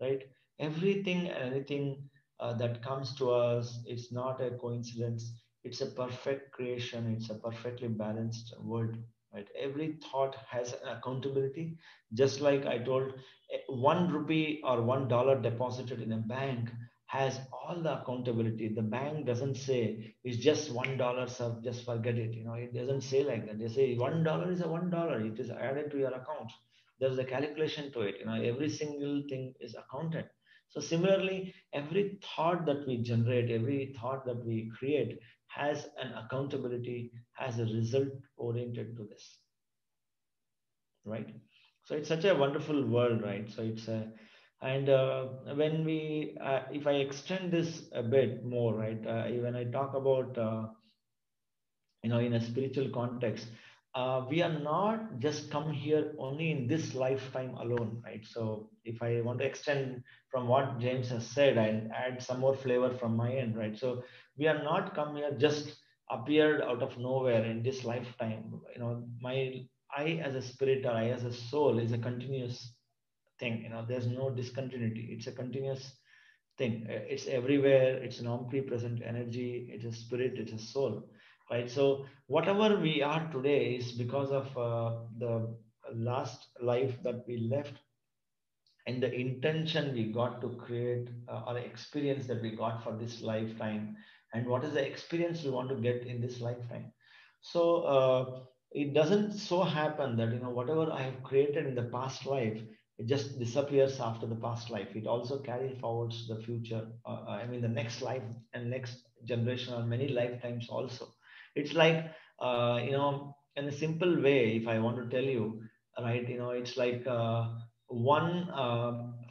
Speaker 2: Right? Everything and anything that comes to us, it's not a coincidence. It's a perfect creation. It's a perfectly balanced world. Right? Every thought has an accountability. Just like I told, 1 rupee or $1 deposited in a bank has all the accountability. The bank doesn't say it's just $1, so just forget it. It doesn't say like that. They say $1 is a $1. It is added to your account. There's a calculation to it. Every single thing is accounted. So similarly, every thought that we generate, every thought that we create has an accountability, has a result oriented to this, right? So it's such a wonderful world, right? So it's a, and when we if I extend this a bit more, right, when I talk about in a spiritual context, we are not just come here only in this lifetime alone, right? So if I want to extend from what James has said and add some more flavor from my end, right? So we are not come here just appeared out of nowhere in this lifetime. My I as a spirit, or I as a soul, is a continuous thing. There's no discontinuity. It's a continuous thing. It's everywhere. It's an omnipresent energy. It's a spirit. It's a soul, right? So whatever we are today is because of the last life that we left, and the intention we got to create, or experience that we got for this lifetime, and what is the experience we want to get in this lifetime. So it doesn't so happen that whatever I have created in the past life, it just disappears after the past life. It also carries forwards the future, I mean the next life and next generation, or many lifetimes also. It's like in a simple way, if I want to tell you, right, it's like one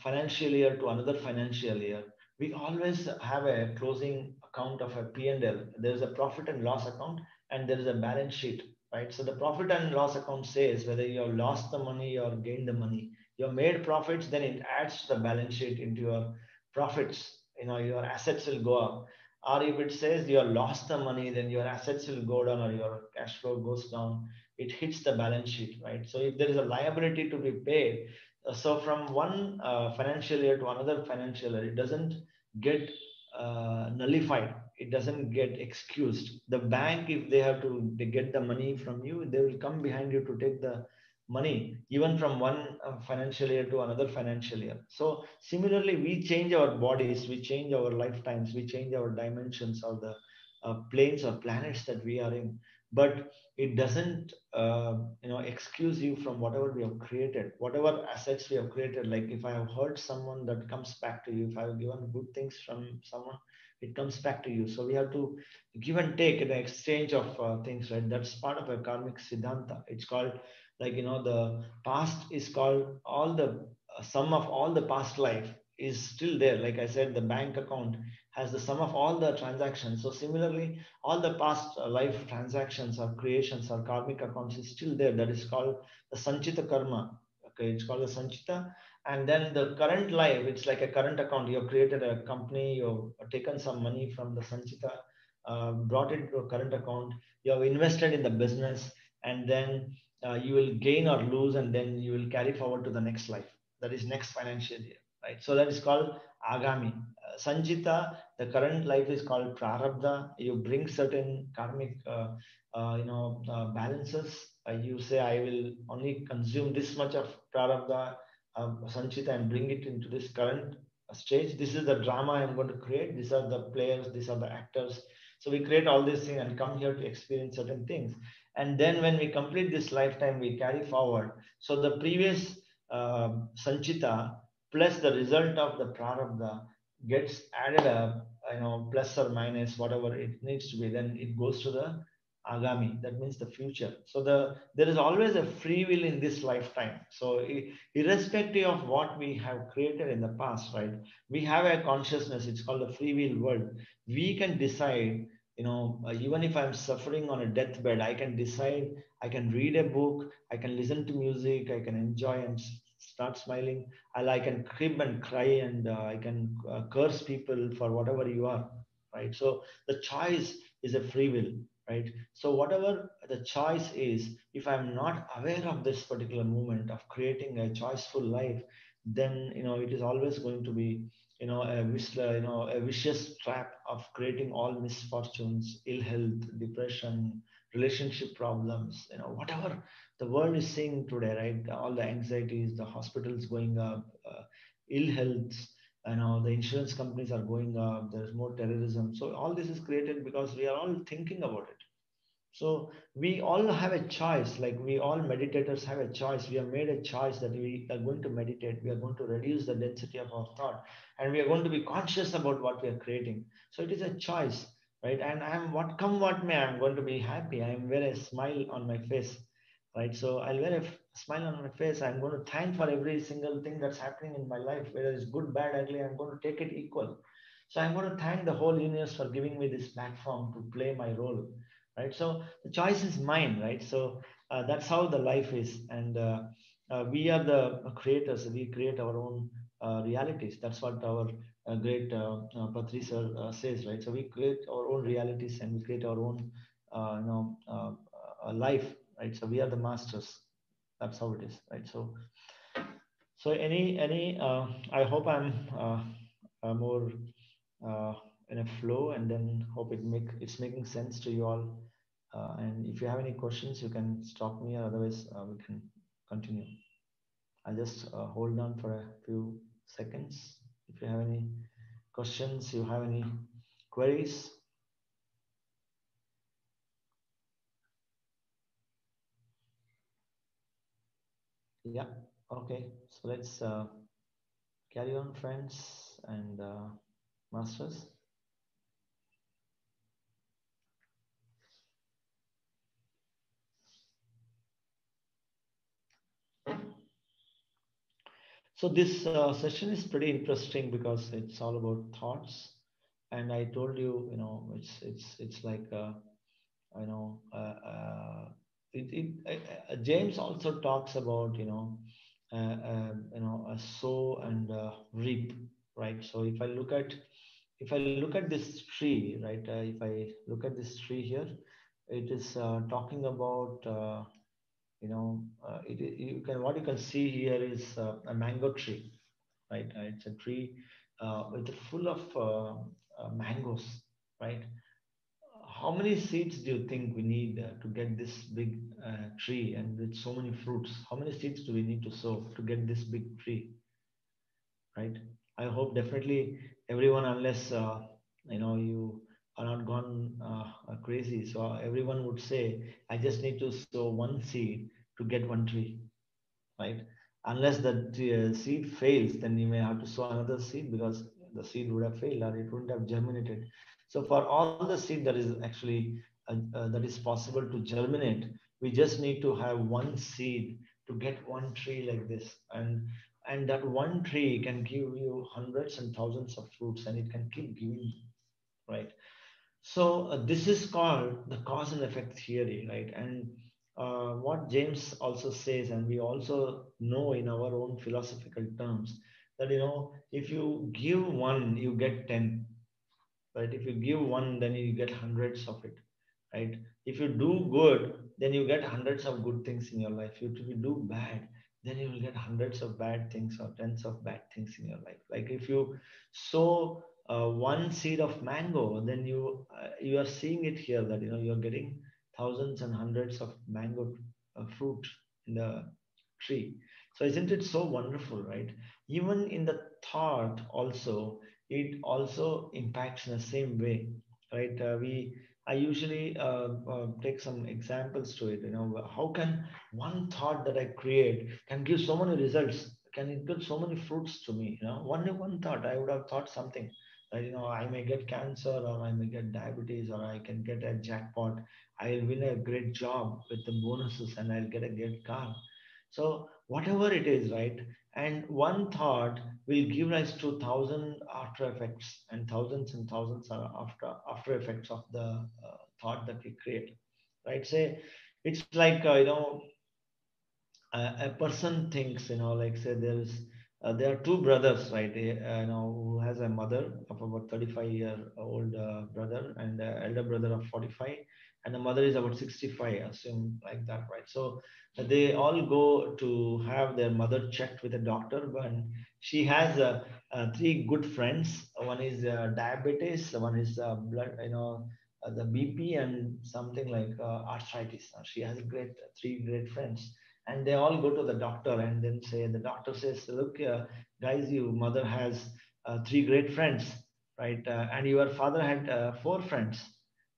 Speaker 2: financial year to another financial year, we always have a closing account of a P&L. There is a profit and loss account and there is a balance sheet, right? So the profit and loss account says whether you have lost the money or gained the money. You have made profits, then it adds to the balance sheet into your profits. Your assets will go up. Or if it says you have lost the money, then your assets will go down or your cash flow goes down. It hits the balance sheet, right? So if there is a liability to be paid, so from one financial year to another financial year, it doesn't get nullified. It doesn't get excused. The bank, if they get the money from you, they will come behind you to take the money, even from one financial year to another financial year. So similarly, we change our bodies, we change our lifetimes, we change our dimensions or the planes or planets that we are in. But it doesn't excuse you from whatever we have created, whatever assets we have created. Like if I have hurt someone, that comes back to you. If I have given good things from someone, it comes back to you. So we have to give and take in exchange of things, right? That's part of a karmic siddhanta. It's called, like, the past is called all the sum of all the past life is still there. Like I said, the bank account has the sum of all the transactions. So similarly, all the past life transactions or creations or karmic accounts is still there. That is called the sanchita karma. Okay, it's called the sanchita. And then the current life, it's like a current account. You have created a company, you've taken some money from the sanchita, brought it to a current account, you have invested in the business, and then you will gain or lose, and then you will carry forward to the next life. That is next financial year, right? So that is called agami. Sanchita, the current life is called prarabdha. You bring certain karmic, balances. You say, I will only consume this much of prarabdha, sanchita, and bring it into this current stage. This is the drama I'm going to create. These are the players. These are the actors. So we create all these things and come here to experience certain things. And then when we complete this lifetime, we carry forward. So the previous sanchita plus the result of the prarabdha gets added up, plus or minus whatever it needs to be. Then it goes to the agami. That means the future. So there is always a free will in this lifetime. So irrespective of what we have created in the past, right? We have a consciousness. It's called the free will world. We can decide. Even if I'm suffering on a deathbed, I can decide. I can read a book. I can listen to music. I can enjoy and start smiling. I can crib and cry, and I can curse people for whatever you are, right? So the choice is a free will, right? So whatever the choice is, if I'm not aware of this particular moment of creating a choiceful life, then it is always going to be a vicious trap of creating all misfortunes, ill health, depression, relationship problems, whatever the world is seeing today, right? All the anxieties, the hospitals going up, ill health, the insurance companies are going up, there's more terrorism. So all this is created because we are all thinking about it. So we all have a choice, like we all meditators have a choice. We have made a choice that we are going to meditate. We are going to reduce the density of our thought, and we are going to be conscious about what we are creating. So it is a choice, right? And I'm what come what may, I'm going to be happy. I'm wear a smile on my face, right? So I'll wear a smile on my face. I'm going to thank for every single thing that's happening in my life, whether it's good, bad, ugly. I'm going to take it equal. So I'm going to thank the whole universe for giving me this platform to play my role, right? So the choice is mine, right? So that's how the life is. And we are the creators. We create our own realities. That's what our great Patri sir says, right? So we create our own realities and we create our own life, right? So we are the masters. That's how it is, right? So any I hope I'm more uh, in a flow, and then hope it's making sense to you all. And if you have any questions, you can stop me, or otherwise we can continue. I'll just hold on for a few seconds. If you have any questions, you have any queries. Yeah. Okay. So let's carry on, friends and masters. So this session is pretty interesting because it's all about thoughts, and I told you, it's like you know, James also talks about sow and reap, right? So if I look at this tree, right, if I look at this tree here, it is talking about you can what you can see here is a mango tree, right? It's a tree with full of mangoes, right? How many seeds do you think we need to get this big tree and with so many fruits? How many seeds do we need to sow to get this big tree, right? I hope definitely everyone, unless you are not gone crazy. So everyone would say, I just need to sow one seed to get one tree, right? Unless the seed fails, then you may have to sow another seed because the seed would have failed or it wouldn't have germinated. So for all the seed that is actually that is possible to germinate, we just need to have one seed to get one tree like this, and that one tree can give you hundreds and thousands of fruits, and it can keep giving, right? So this is called the cause and effect theory, right? And what James also says, and we also know in our own philosophical terms, that if you give one, you get 10, right? If you give one, then you get hundreds of it, right? If you do good, then you get hundreds of good things in your life. If you do bad, then you will get hundreds of bad things or tens of bad things in your life. Like if you sow one seed of mango, then you are seeing it here that you're getting thousands and hundreds of mango fruit in the tree. So isn't it so wonderful, right? Even in the thought also, it also impacts in the same way, right? I usually take some examples to it. How can one thought that I create can give so many results? Can it give so many fruits to me? One thought I would have thought something that I may get cancer, or I may get diabetes, or I can get a jackpot. I'll win a great job with the bonuses, and I'll get a great car. So whatever it is, right? And one thought will give rise to thousand after effects and thousands are after effects of the thought that we create, right? Say it's like a person thinks, like say there are two brothers, right? Who has a mother of about 35-year-old brother, and an elder brother of 45, and the mother is about 65, assume like that, right? So they all go to have their mother checked with a doctor, but she has three good friends. One is diabetes, one is blood, the BP, and something like arthritis. She has three great friends, and they all go to the doctor, and then say the doctor says, look, guys, your mother has three great friends, right? And your father had four friends,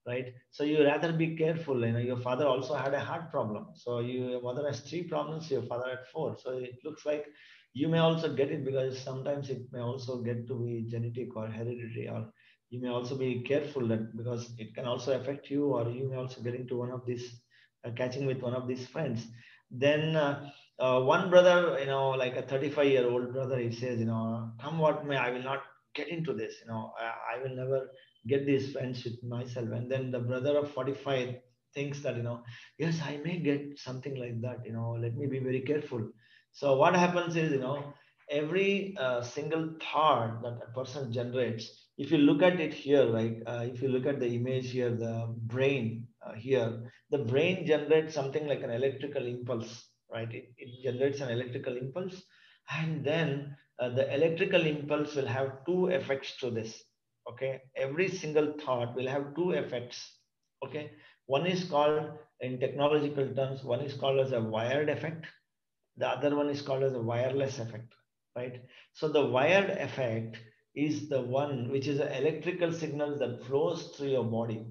Speaker 2: right? So you rather be careful. Your father also had a heart problem, so your mother has three problems, your father had four. So it looks like you may also get it, because sometimes it may also get to be genetic or hereditary, or you may also be careful that because it can also affect you, or you may also get into one of these catching with one of these friends. Then one brother, like a 35-year-old brother, he says, come what may, I will not get into this. I will never get these friends with myself. And then the brother of 45 thinks that, yes, I may get something like that. Let me be very careful. So what happens is, every single thought that a person generates, if you look at it here, right? If you look at the image here, the brain here, the brain generates something like an electrical impulse, right? It generates an electrical impulse, and then the electrical impulse will have two effects to this. Okay, every single thought will have two effects. Okay, one is called, in technological terms, one is called as a wired effect, the other one is called as a wireless effect, right? So the wired effect is the one which is an electrical signal that flows through your body.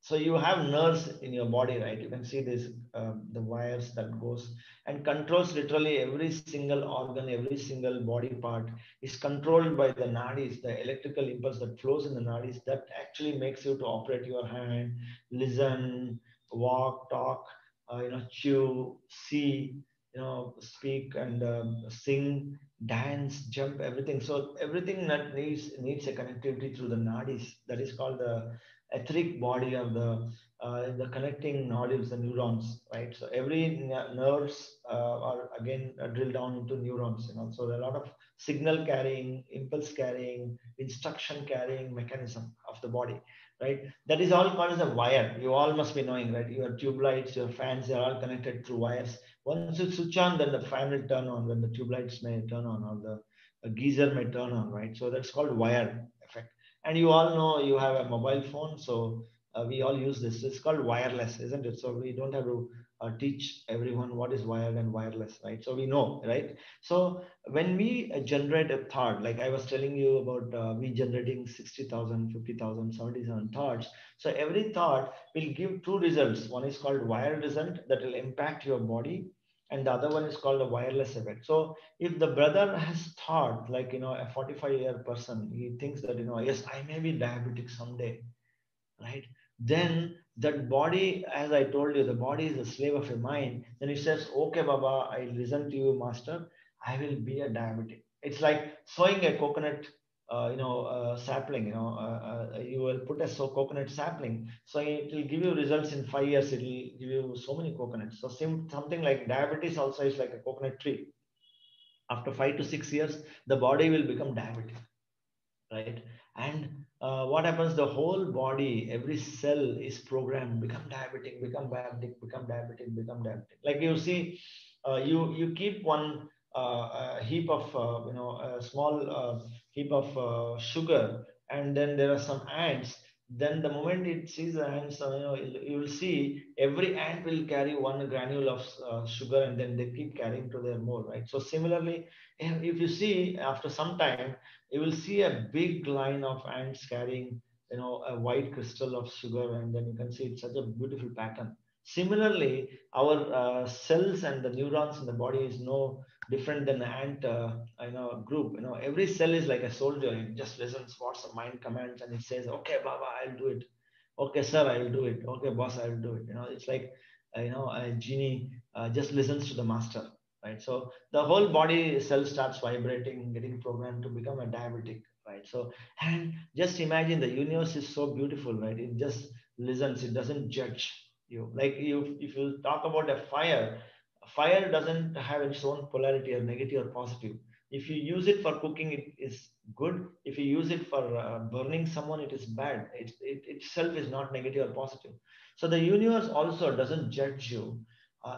Speaker 2: So you have nerves in your body, right? You can see this, the wires that goes and controls literally every single organ, every single body part is controlled by the nadis, the electrical impulse that flows in the nadis that actually makes you to operate your hand, listen, walk, talk, chew, see, speak and sing, dance, jump, everything. So everything that needs a connectivity through the nadis. That is called the etheric body of the connecting nodules, the neurons, right? So every nerves are again drilled down into neurons. So there are a lot of signal carrying, impulse carrying, instruction carrying mechanism of the body, right? That is all called as a wire. You all must be knowing, right? Your tube lights, your fans, they are all connected through wires. Once you switch on, then the fan will turn on, when the tube lights may turn on, or the geyser may turn on, right? So that's called wire effect. And you all know you have a mobile phone, so we all use this. It's called wireless, isn't it? So we don't have to teach everyone what is wired and wireless, right? So we know, right? So when we generate a thought, like I was telling you about we generating 60,000, 50,000, 77 thoughts. So every thought will give two results. One is called wired result that will impact your body, and the other one is called a wireless effect. So if the brother has thought, like, a 45-year person, he thinks that, yes, I may be diabetic someday, right? Then that body, as I told you, the body is a slave of your mind. Then it says, okay, Baba, I listen to you, master. I will be a diabetic. It's like sowing a coconut, sapling. You will put a coconut sapling, so it will give you results in 5 years. It will give you so many coconuts. So something like diabetes also is like a coconut tree. After 5 to 6 years, the body will become diabetic, right? And what happens, the whole body, every cell is programmed, become diabetic, become diabetic, become diabetic, become diabetic. Like you see, you keep one heap of a small heap of sugar, and then there are some ants. Then the moment it sees the ants, you will see every ant will carry one granule of sugar, and then they keep carrying to their more, right? So similarly, if you see, after some time, you will see a big line of ants carrying, a white crystal of sugar, and then you can see it's such a beautiful pattern. Similarly, our cells and the neurons in the body is no different than an ant group. Every cell is like a soldier. It just listens what the mind commands, and it says, okay, Baba, I'll do it. Okay, sir, I will do it. Okay, boss, I will do it. It's like a genie just listens to the master, right? So the whole body cell starts vibrating, getting programmed to become a diabetic, right? So, and just imagine, the universe is so beautiful, right? It just listens. It doesn't judge you. Like, if you talk about a fire doesn't have its own polarity, or negative or positive. If you use it for cooking, it is good. If you use it for burning someone, it is bad. It itself is not negative or positive. So the universe also doesn't judge you.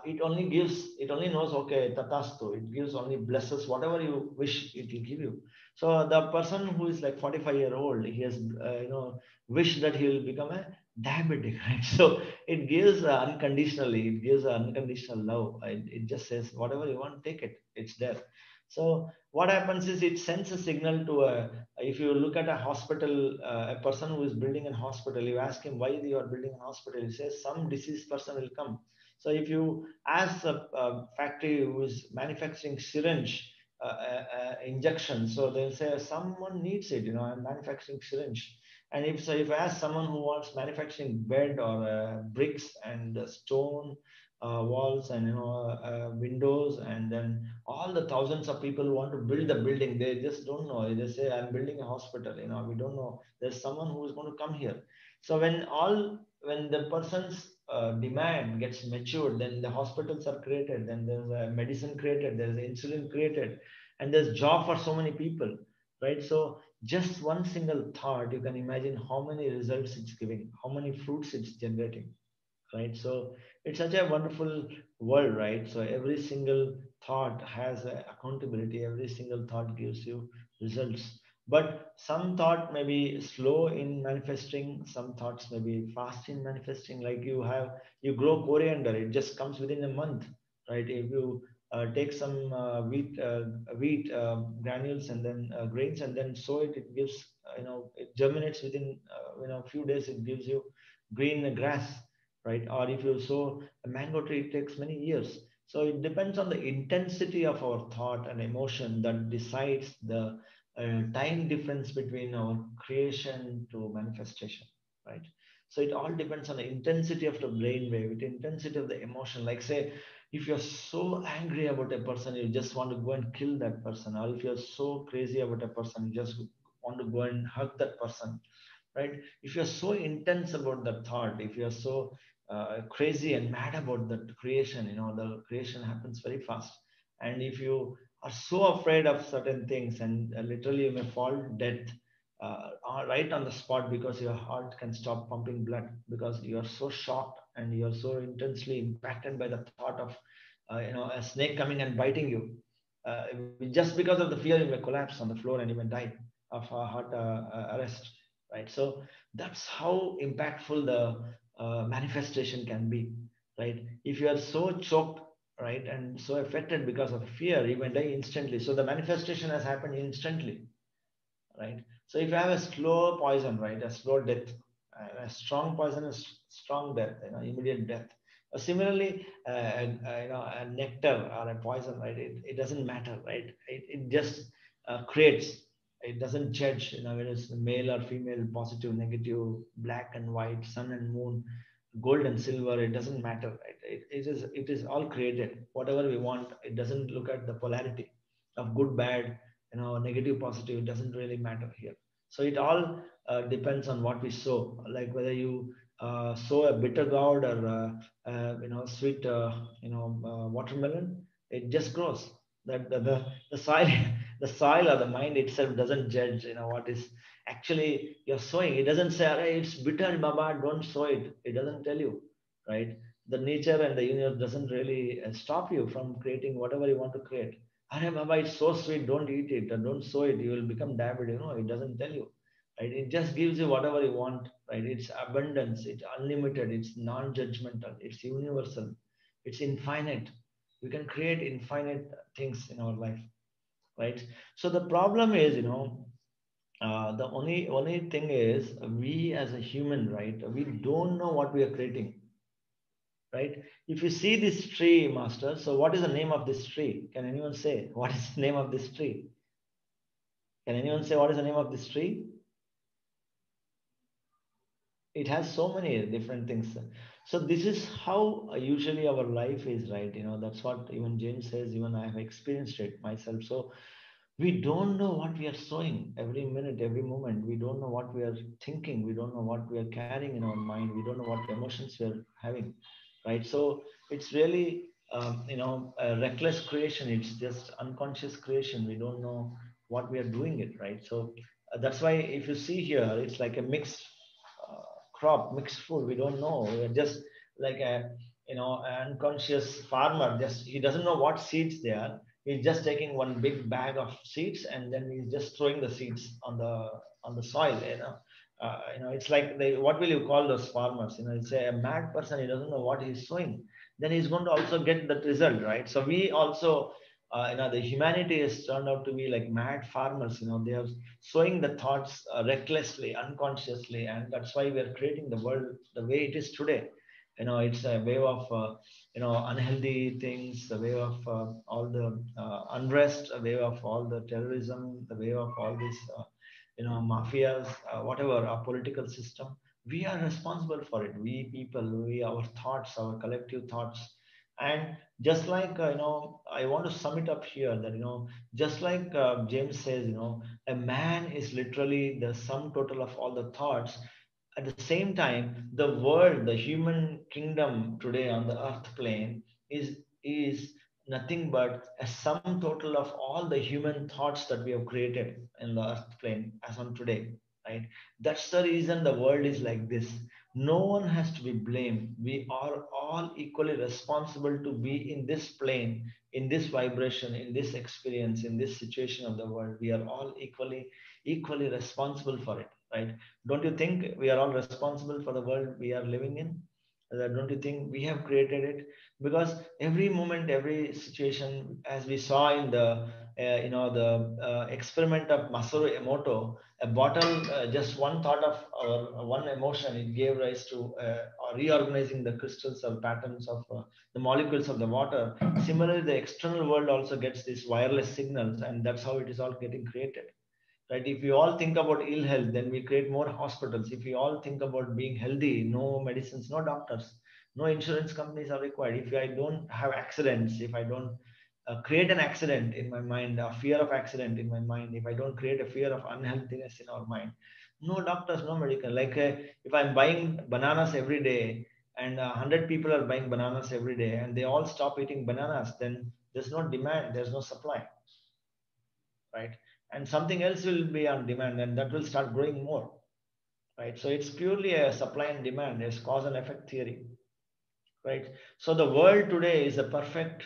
Speaker 2: It only knows, okay, tatastu. It gives only blesses whatever you wish, it will give you. So the person who is like 45-year-old, he has wished that he will become a diabetic, right? So it gives unconditionally. It gives unconditional love. It just says, whatever you want, take it. It's there. So what happens is, it sends a signal to a. If you look at a hospital, a person who is building a hospital, you ask him why you are building a hospital. He says some diseased person will come. So if you ask a factory who is manufacturing syringe injection, so they'll say someone needs it. I'm manufacturing syringe. And if I ask someone who wants manufacturing bed, or bricks and stone walls, and windows, and then all the thousands of people who want to build a building, they just don't know. They say, I'm building a hospital. We don't know. There's someone who is going to come here. So when the person's demand gets matured, then the hospitals are created, then there's a medicine created, there's insulin created, and there's job for so many people, right? So just one single thought, you can imagine how many results it's giving, how many fruits it's generating, right? So it's such a wonderful world, right? So every single thought has accountability. Every single thought gives you results. But some thought may be slow in manifesting. Some thoughts may be fast in manifesting. Like you grow coriander, it just comes within a month, right? If you take some wheat granules, and then grains, and then sow it, it gives, it germinates within a few days. It gives you green grass, right? Or if you sow a mango tree, it takes many years. So it depends on the intensity of our thought and emotion that decides the time difference between our creation to manifestation, right? So it all depends on the intensity of the brain wave, the intensity of the emotion. Like, say, If you're so angry about a person, you just want to go and kill that person, or if you're so crazy about a person, you just want to go and hug that person, right? If you're so intense about that thought, if you're so crazy and mad about that creation, the creation happens very fast. And if you are so afraid of certain things, and literally you may fall dead right on the spot, because your heart can stop pumping blood, because you are so shocked and you are so intensely impacted by the thought of a snake coming and biting you. Just because of the fear, you may collapse on the floor and you may die of a heart arrest, right? So that's how impactful the manifestation can be, right? If you are so choked, right, and so affected because of fear, you may die instantly. So the manifestation has happened instantly, right? So if you have a slow poison, right, a slow death, a strong poison is strong death, immediate death. Similarly, a nectar or a poison, right, it doesn't matter, right? It just creates. It doesn't judge, whether it's male or female, positive, negative, black and white, sun and moon, gold and silver. It doesn't matter, right? It is all created. Whatever we want, it doesn't look at the polarity of good, bad, negative, positive. It doesn't really matter here. So it all depends on what we sow, like whether you sow a bitter gourd or sweet watermelon. It just grows. That the soil the soil or the mind itself doesn't judge what is actually you're sowing. It doesn't say, "Hey, it's bitter, baba, don't sow it." It doesn't tell you, right? The nature and the universe doesn't really stop you from creating whatever you want to create. Arey Baba, it's so sweet, don't eat it, or don't sow it, you will become diabetic. It doesn't tell you. Right? It just gives you whatever you want, right? It's abundance, it's unlimited, it's non-judgmental, it's universal, it's infinite. We can create infinite things in our life, right? So the problem is, the only thing is we as a human, right? We don't know what we are creating, right? If you see this tree, master, so what is the name of this tree? Can anyone say what is the name of this tree? Can anyone say what is the name of this tree? It has so many different things. So this is how usually our life is, right? That's what even James says. Even I have experienced it myself. So we don't know what we are sowing every minute, every moment. We don't know what we are thinking. We don't know what we are carrying in our mind. We don't know what emotions we are having, right? So it's really a reckless creation. It's just unconscious creation. We don't know what we are doing it, right? So that's why if you see here, it's like a mixed uh, crop, mixed food. We don't know. We're just like a an unconscious farmer. Just he doesn't know what seeds they are. He's just taking one big bag of seeds and then he's just throwing the seeds on the soil. It's like what will you call those farmers? It's a mad person. He doesn't know what he's sowing. Then he's going to also get that result, right? So we also the humanity has turned out to be like mad farmers. They are sowing the thoughts recklessly, unconsciously, and that's why we are creating the world the way it is today. It's a way of unhealthy things, the way of all the unrest, a way of all the terrorism, the way of all these mafias, whatever our political system. We are responsible for it. We people, we our thoughts, our collective thoughts. And just like I want to sum it up here that just like James says, a man is literally the sum total of all the thoughts. At the same time, the world, the human kingdom today on the earth plane is nothing but a sum total of all the human thoughts that we have created in the earth plane as on today, right? That's the reason the world is like this. No one has to be blamed. We are all equally responsible to be in this plane, in this vibration, in this experience, in this situation of the world. We are all equally responsible for it, right? Don't you think we are all responsible for the world we are living in? Don't you think we have created it? Because every moment, every situation, as we saw in the experiment of Masaru Emoto, a bottle, just one thought of or one emotion, it gave rise to reorganizing the crystals or patterns of the molecules of the water. Similarly, the external world also gets these wireless signals, and that's how it is all getting created, right? If we all think about ill health, then we create more hospitals. If we all think about being healthy, no medicines, no doctors, No insurance companies are required. If I don't have accidents, if I don't create an accident in my mind, a fear of accident in my mind, if I don't create a fear of unhealthiness in our mind, no doctors, no medical. Like if I'm buying bananas every day and 100 people are buying bananas every day and they all stop eating bananas, then there's no demand, there's no supply, right? And something else will be on demand and that will start growing more, right? So it's purely a supply and demand, it's cause and effect theory, right? So the world today is a perfect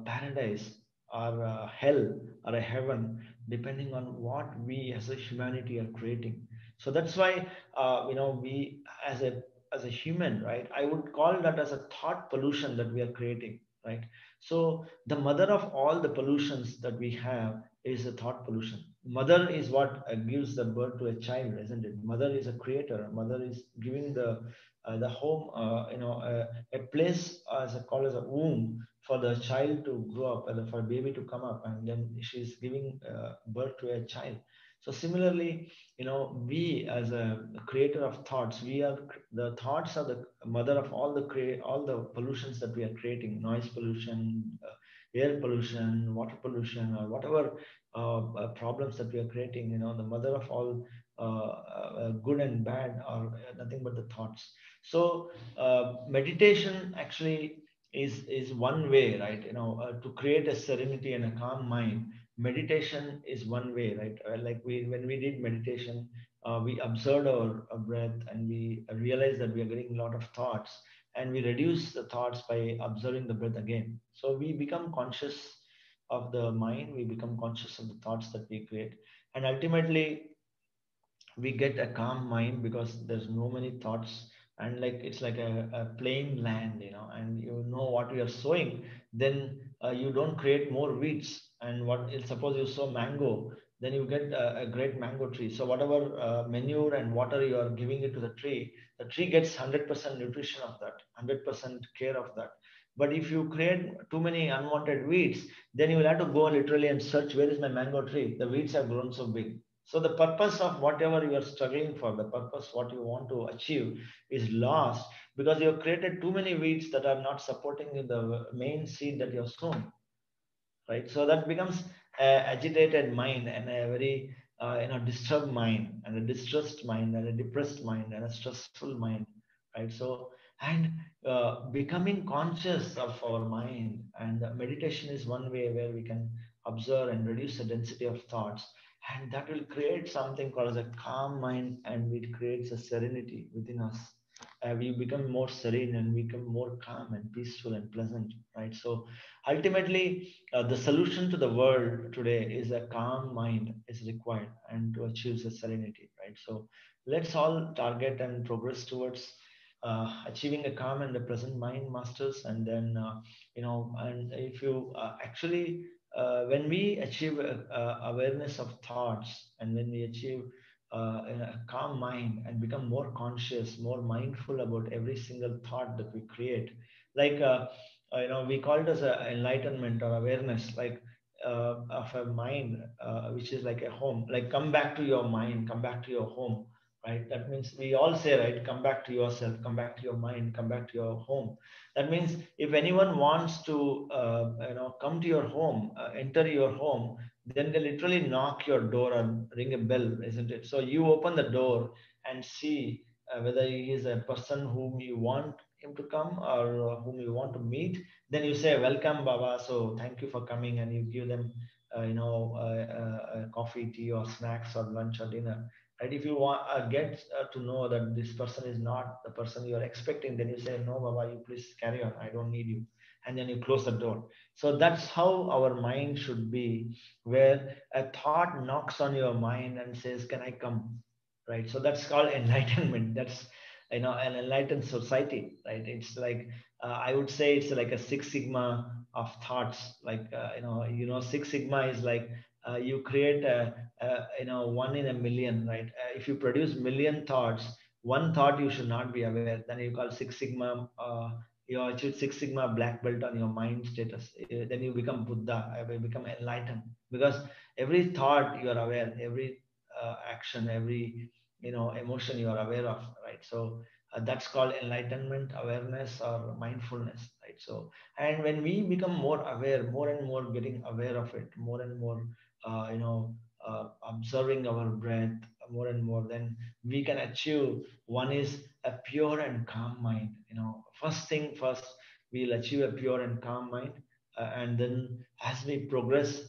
Speaker 2: paradise or hell or a heaven, depending on what we as a humanity are creating. So that's why we as a human, right? I would call that as a thought pollution that we are creating, right? So the mother of all the pollutions that we have is a thought pollution. Mother is what gives the birth to a child, isn't it? Mother is a creator. Mother is giving the home, a place as a called as a womb for the child to grow up and for a baby to come up, and then she's giving birth to a child. So similarly, we as a creator of thoughts, we are the thoughts are the mother of all the pollutions that we are creating: noise pollution, air pollution, water pollution, or whatever problems that we are creating. The mother of all good and bad are nothing but the thoughts. So meditation actually is one way, right? To create a serenity and a calm mind. Meditation is one way, right? Like when we did meditation, we observed our breath and we realized that we are getting a lot of thoughts, and we reduce the thoughts by observing the breath again. So we become conscious of the mind, we become conscious of the thoughts that we create, and ultimately we get a calm mind because there's no many thoughts, and like it's like a plain land, and you know what you are sowing. Then you don't create more weeds. And what if suppose you sow mango, then you get a great mango tree. So whatever manure and water you are giving it to the tree gets 100% nutrition of that, 100% care of that. But if you create too many unwanted weeds, then you will have to go literally and search, where is my mango tree? The weeds have grown so big. So the purpose of whatever you are struggling for, the purpose what you want to achieve is lost because you have created too many weeds that are not supporting the main seed that you have sown, right? So that becomes a agitated mind and a very disturbed mind and a distressed mind and a depressed mind and a stressful mind, right? So and becoming conscious of our mind, and meditation is one way where we can observe and reduce the density of thoughts, and that will create something called as a calm mind, and it creates a serenity within us. We become more serene and become more calm and peaceful and pleasant, right? So ultimately, the solution to the world today is a calm mind is required, and to achieve the serenity, right? So let's all target and progress towards achieving a calm and a present mind, masters. And then and if you actually when we achieve awareness of thoughts, and when we achieve a calm mind and become more conscious, more mindful about every single thought that we create, like we call it as a enlightenment or awareness, like of a mind, which is like a home. Like, come back to your mind, come back to your home, right? That means we all say, right, come back to yourself, come back to your mind, come back to your home. That means if anyone wants to come to your home, enter your home, then they literally knock your door and ring a bell, isn't it? So you open the door and see whether he is a person whom you want him to come, or whom you want to meet. Then you say, welcome baba, so thank you for coming, and you give them coffee, tea, or snacks, or lunch, or dinner, right? If you want get to know that this person is not the person you are expecting, then you say, no baba, you please carry on, I don't need you, and then you close the door. So that's how our mind should be, where a thought knocks on your mind and says, can I come, right? So that's called enlightenment. That's an enlightened society, right? It's like I would say it's like a Six Sigma of thoughts. Like Six Sigma is like you create one in a million, right? If you produce million thoughts, one thought you should not be aware, then you call Six Sigma. You achieve Six Sigma black belt on your mind status. Then you become Buddha. You become enlightened, because every thought you are aware, every action, every emotion you are aware of, right? So That's called enlightenment, awareness, or mindfulness, right? So, and when we become more aware, more and more getting aware of it, more and more, observing our breath, more and more, then we can achieve. One is a pure and calm mind. First thing first, we'll achieve a pure and calm mind, and then as we progress,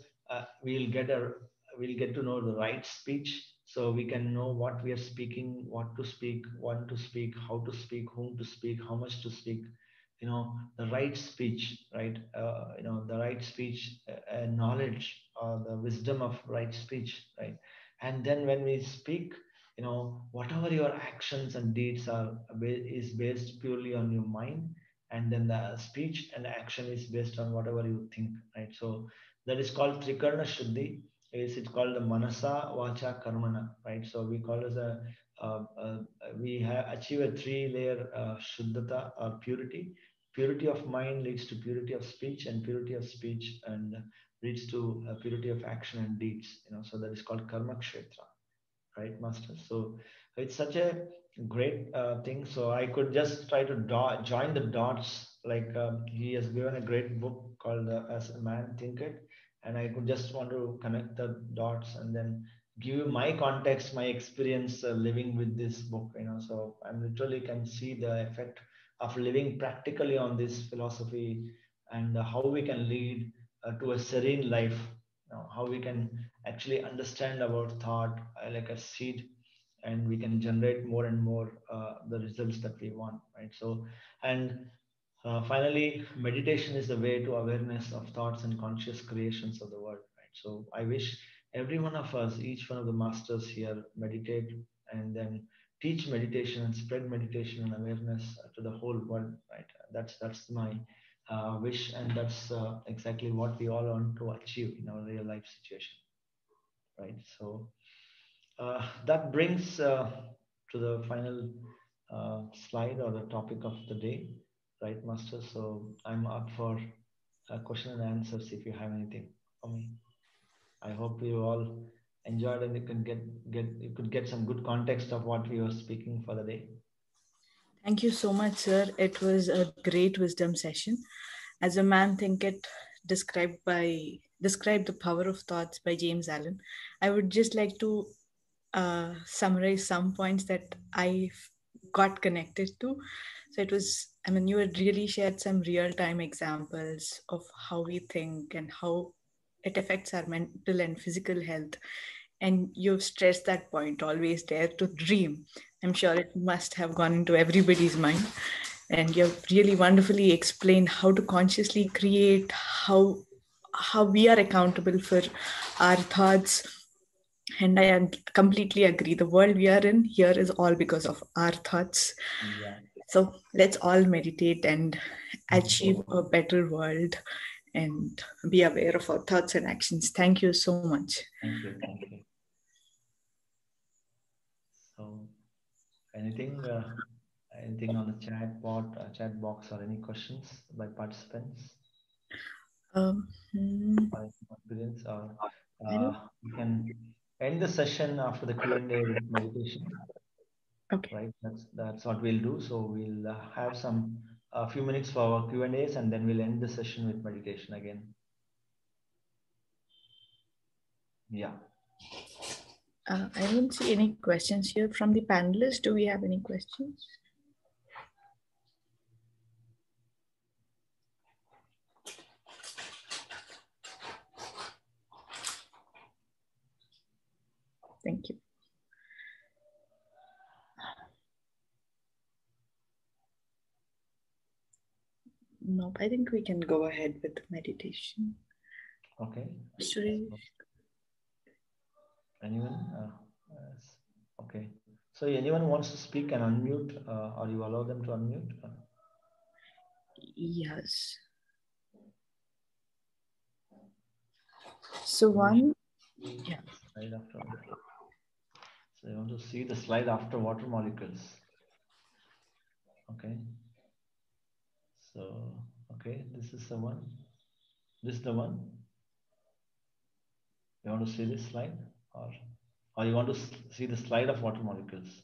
Speaker 2: we'll get to know the right speech, so we can know what we are speaking, what to speak, when to speak, how to speak, whom to speak, how much to speak. The right speech, right? The right speech, knowledge, the wisdom of right speech, right? And then when we speak, whatever your actions and deeds are is based purely on your mind, and then the speech and action is based on whatever you think, right? So that is called trikarna shuddhi. Is it's called the manasa vacha karmana, right? So we call as we have achieved a three-layer shuddhata, or purity. Purity of mind leads to purity of speech, and purity of speech and leads to purity of action and deeds. So that is called karma kshetra, right, master? So it's such a great thing. So I could just try to join the dots, like he has given a great book called As a Man Thinket, and I could just want to connect the dots and then give you my context, my experience living with this book. So I'm literally can see the effect of living practically on this philosophy, and how we can lead to a serene life. How we can actually understand our thought like a seed, and we can generate more and more the results that we want, right? So, and finally, meditation is the way to awareness of thoughts and conscious creations of the world, right? So I wish every one of us, each one of the masters here, meditate and then teach meditation and spread meditation and awareness to the whole world, right? That's my wish, and that's exactly what we all want to achieve in our real life situation, right? So that brings to the final slide, or the topic of the day, right, master? So I'm up for question and answers if you have anything for me. I hope you all enjoyed, and you can you could get some good context of what we were speaking for the day.
Speaker 1: Thank you so much, sir. It was a great wisdom session. As a Man Thinketh, described the power of thoughts by James Allen. I would just like to summarize some points that I got connected to. So it was, I mean, you had really shared some real time examples of how we think and how it affects our mental and physical health. And you've stressed that point, always dare to dream. I'm sure it must have gone into everybody's mind. And you've really wonderfully explained how to consciously create, how we are accountable for our thoughts. And I completely agree. The world we are in here is all because of our thoughts.
Speaker 2: Yeah.
Speaker 1: So let's all meditate and achieve a better world and be aware of our thoughts and actions. Thank you so much.
Speaker 2: Thank you. Thank you. So anything on the chat box, or any questions by participants?
Speaker 1: Um,
Speaker 2: Experience, or
Speaker 1: I don't.
Speaker 2: we can end the session after the Q&A with meditation,
Speaker 1: Okay.
Speaker 2: right? That's what we'll do. So we'll have some a few minutes for our Q&As, and then we'll end the session with meditation again. Yeah.
Speaker 1: I don't see any questions here from the panelists. Do we have any questions? Thank you. Nope, I think we can go ahead with meditation.
Speaker 2: Okay.
Speaker 1: Suresh.
Speaker 2: Anyone? Yes. Okay. So anyone wants to speak and unmute, or you allow them to unmute?
Speaker 1: Yes. So one, yeah.
Speaker 2: Slide after. So you want to see the slide after water molecules. Okay. So, okay, this is the one. This is the one. You want to see this slide, or you want to see the slide of water molecules?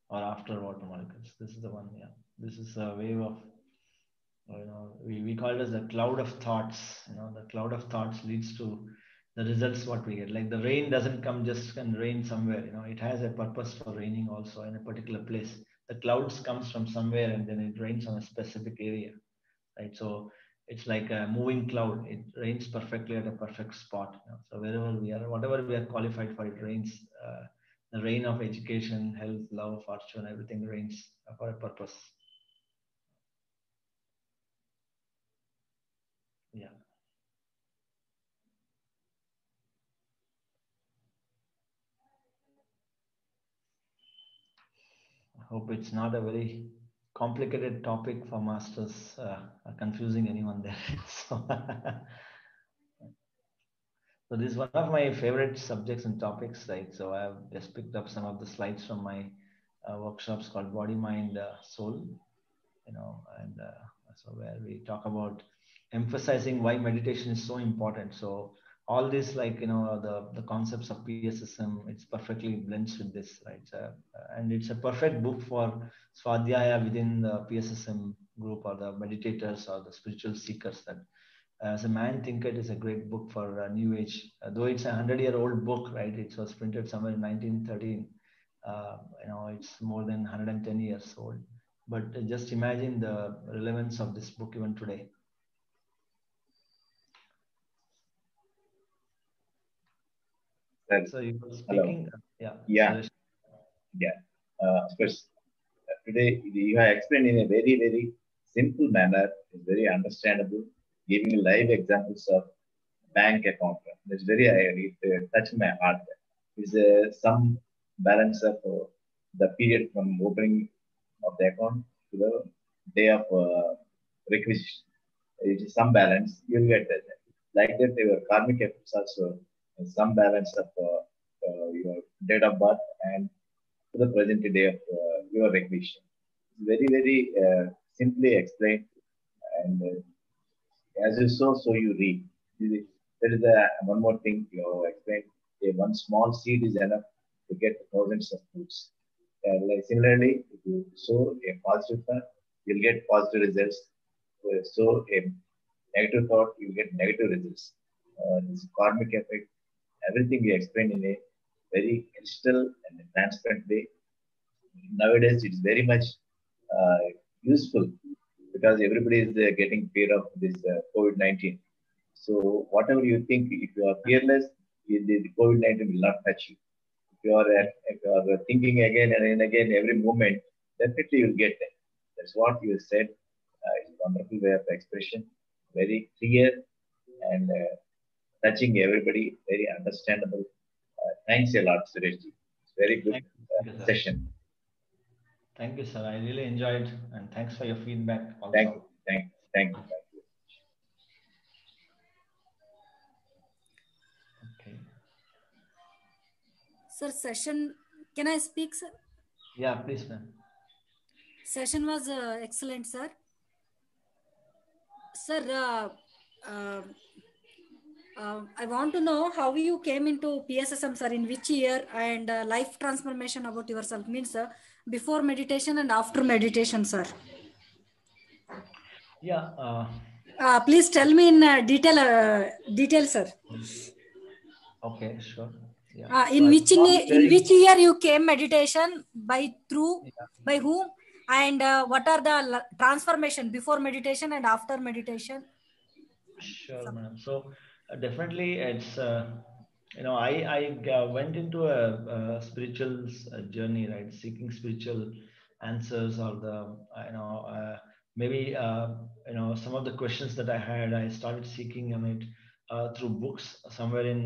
Speaker 2: or after water molecules. This is the one. Yeah, this is a wave of, we call it as the cloud of thoughts. The cloud of thoughts leads to the results what we get. Like the rain doesn't come just and rain somewhere. It has a purpose for raining also in a particular place. The clouds comes from somewhere and then it rains on a specific area, right? So it's like a moving cloud. It rains perfectly at a perfect spot. So wherever we are, whatever we are qualified for, it rains. The rain of education, health, love, fortune, everything rains for a purpose. Yeah. I hope it's not a very complicated topic for masters, confusing anyone there. So, so this is one of my favorite subjects and topics, right? So I've just picked up some of the slides from my workshops called Body, Mind, Soul, and so where we talk about emphasizing why meditation is so important. So all this, like the concepts of PSSM, it's perfectly blends with this, right? And it's a perfect book for Swadhyaya within the PSSM group, or the meditators or the spiritual seekers. That as a man thinket is a great book for new age, though it's a 100-year-old book, right? It was printed somewhere in 1913. It's more than 110 years old, but just imagine the relevance of this book even today. So you were speaking.
Speaker 3: Hello. Yeah.
Speaker 2: Suresh.
Speaker 3: Yeah. Of course, today you have explained in a very, very simple manner. It's very understandable, giving live examples of bank account. It's very, it touched my heart. Is some balance of the period from opening of the account to the day of requisition. It is some balance. You'll get that. Like that, your karmic efforts also some balance of your date of birth and to the present day of your requisition. It's very, very simply explained, and as you sow, so you reap. There is one more thing you explained. One small seed is enough to get thousands of fruits. Like similarly, if you sow a positive thought, you'll get positive results. Sow a negative thought, you'll get negative results. This karmic effect, everything we explained in a very crystal and transparent way. Nowadays it's very much uh, useful because everybody is getting fear of this COVID-19. So whatever you think, if you are fearless, the COVID-19 will not touch you. If you are thinking again and again every moment, definitely you'll get there. That's what you said. It's a wonderful way of expression, very clear and touching everybody, very understandable. Thanks a lot, Suresh. It's very good
Speaker 2: Thank you, sir.
Speaker 3: session.
Speaker 2: Thank you, sir. I really enjoyed, and thanks for your feedback also.
Speaker 3: Thank you. Thank you.
Speaker 2: Okay.
Speaker 4: Sir, session, can I speak, sir?
Speaker 2: Yeah, please, ma'am.
Speaker 4: Session was excellent, sir. Sir, I want to know how you came into PSSM, sir, in which year, and life transformation about yourself, means before meditation and after meditation, sir.
Speaker 2: Yeah.
Speaker 4: Please tell me in detail, sir.
Speaker 2: Okay, sure. Yeah.
Speaker 4: In which year you came meditation, by whom, and what are the transformation before meditation and after meditation?
Speaker 2: Sure, madam. So definitely, it's I went into a spiritual journey, right? Seeking spiritual answers, or the maybe some of the questions that I had, I started seeking on it through books somewhere in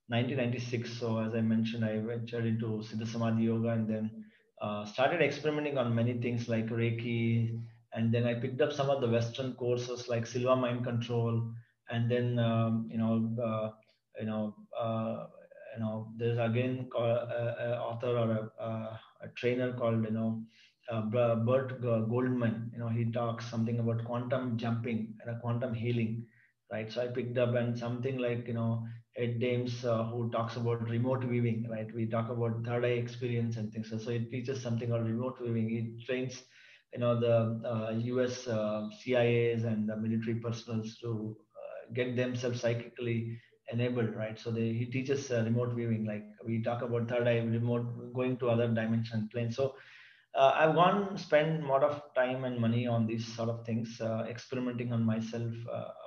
Speaker 2: 1996. So as I mentioned, I ventured into Siddha Samadhi Yoga, and then started experimenting on many things like Reiki, and then I picked up some of the Western courses like Silva Mind Control, and then there's again author or a trainer called Bert Goldman. He talks something about quantum jumping and a quantum healing, right? So I picked up, and something like Ed Dames, who talks about remote viewing, right? We talk about third eye experience and things. So it teaches something called remote viewing. It trains, the US CIAs and the military personals to get themselves psychically enabled, right? So he teaches remote viewing, like we talk about third eye, remote, going to other dimension planes. So I've gone spend a lot of time and money on these sort of things, experimenting on myself,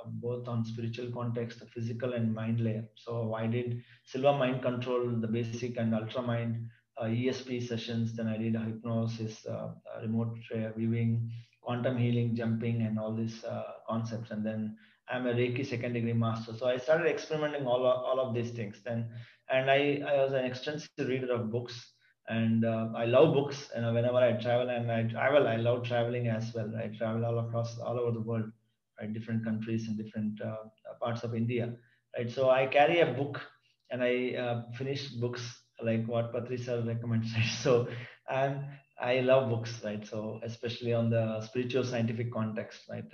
Speaker 2: both on spiritual context, the physical and mind layer. So I did Silva Mind Control, the basic and Ultra Mind, ESP sessions. Then I did hypnosis, remote viewing, quantum healing, jumping, and all these concepts. And then I'm a Reiki second degree master. So I started experimenting all of these things. And I was an extensive reader of books, and I love books. Whenever I travel and I travel, I love traveling as well. I travel all over the world, right? Different countries and different parts of India, right? So I carry a book, and I finish books like what Patricia recommends. Right? So and I love books, right? So especially on the spiritual scientific context, right?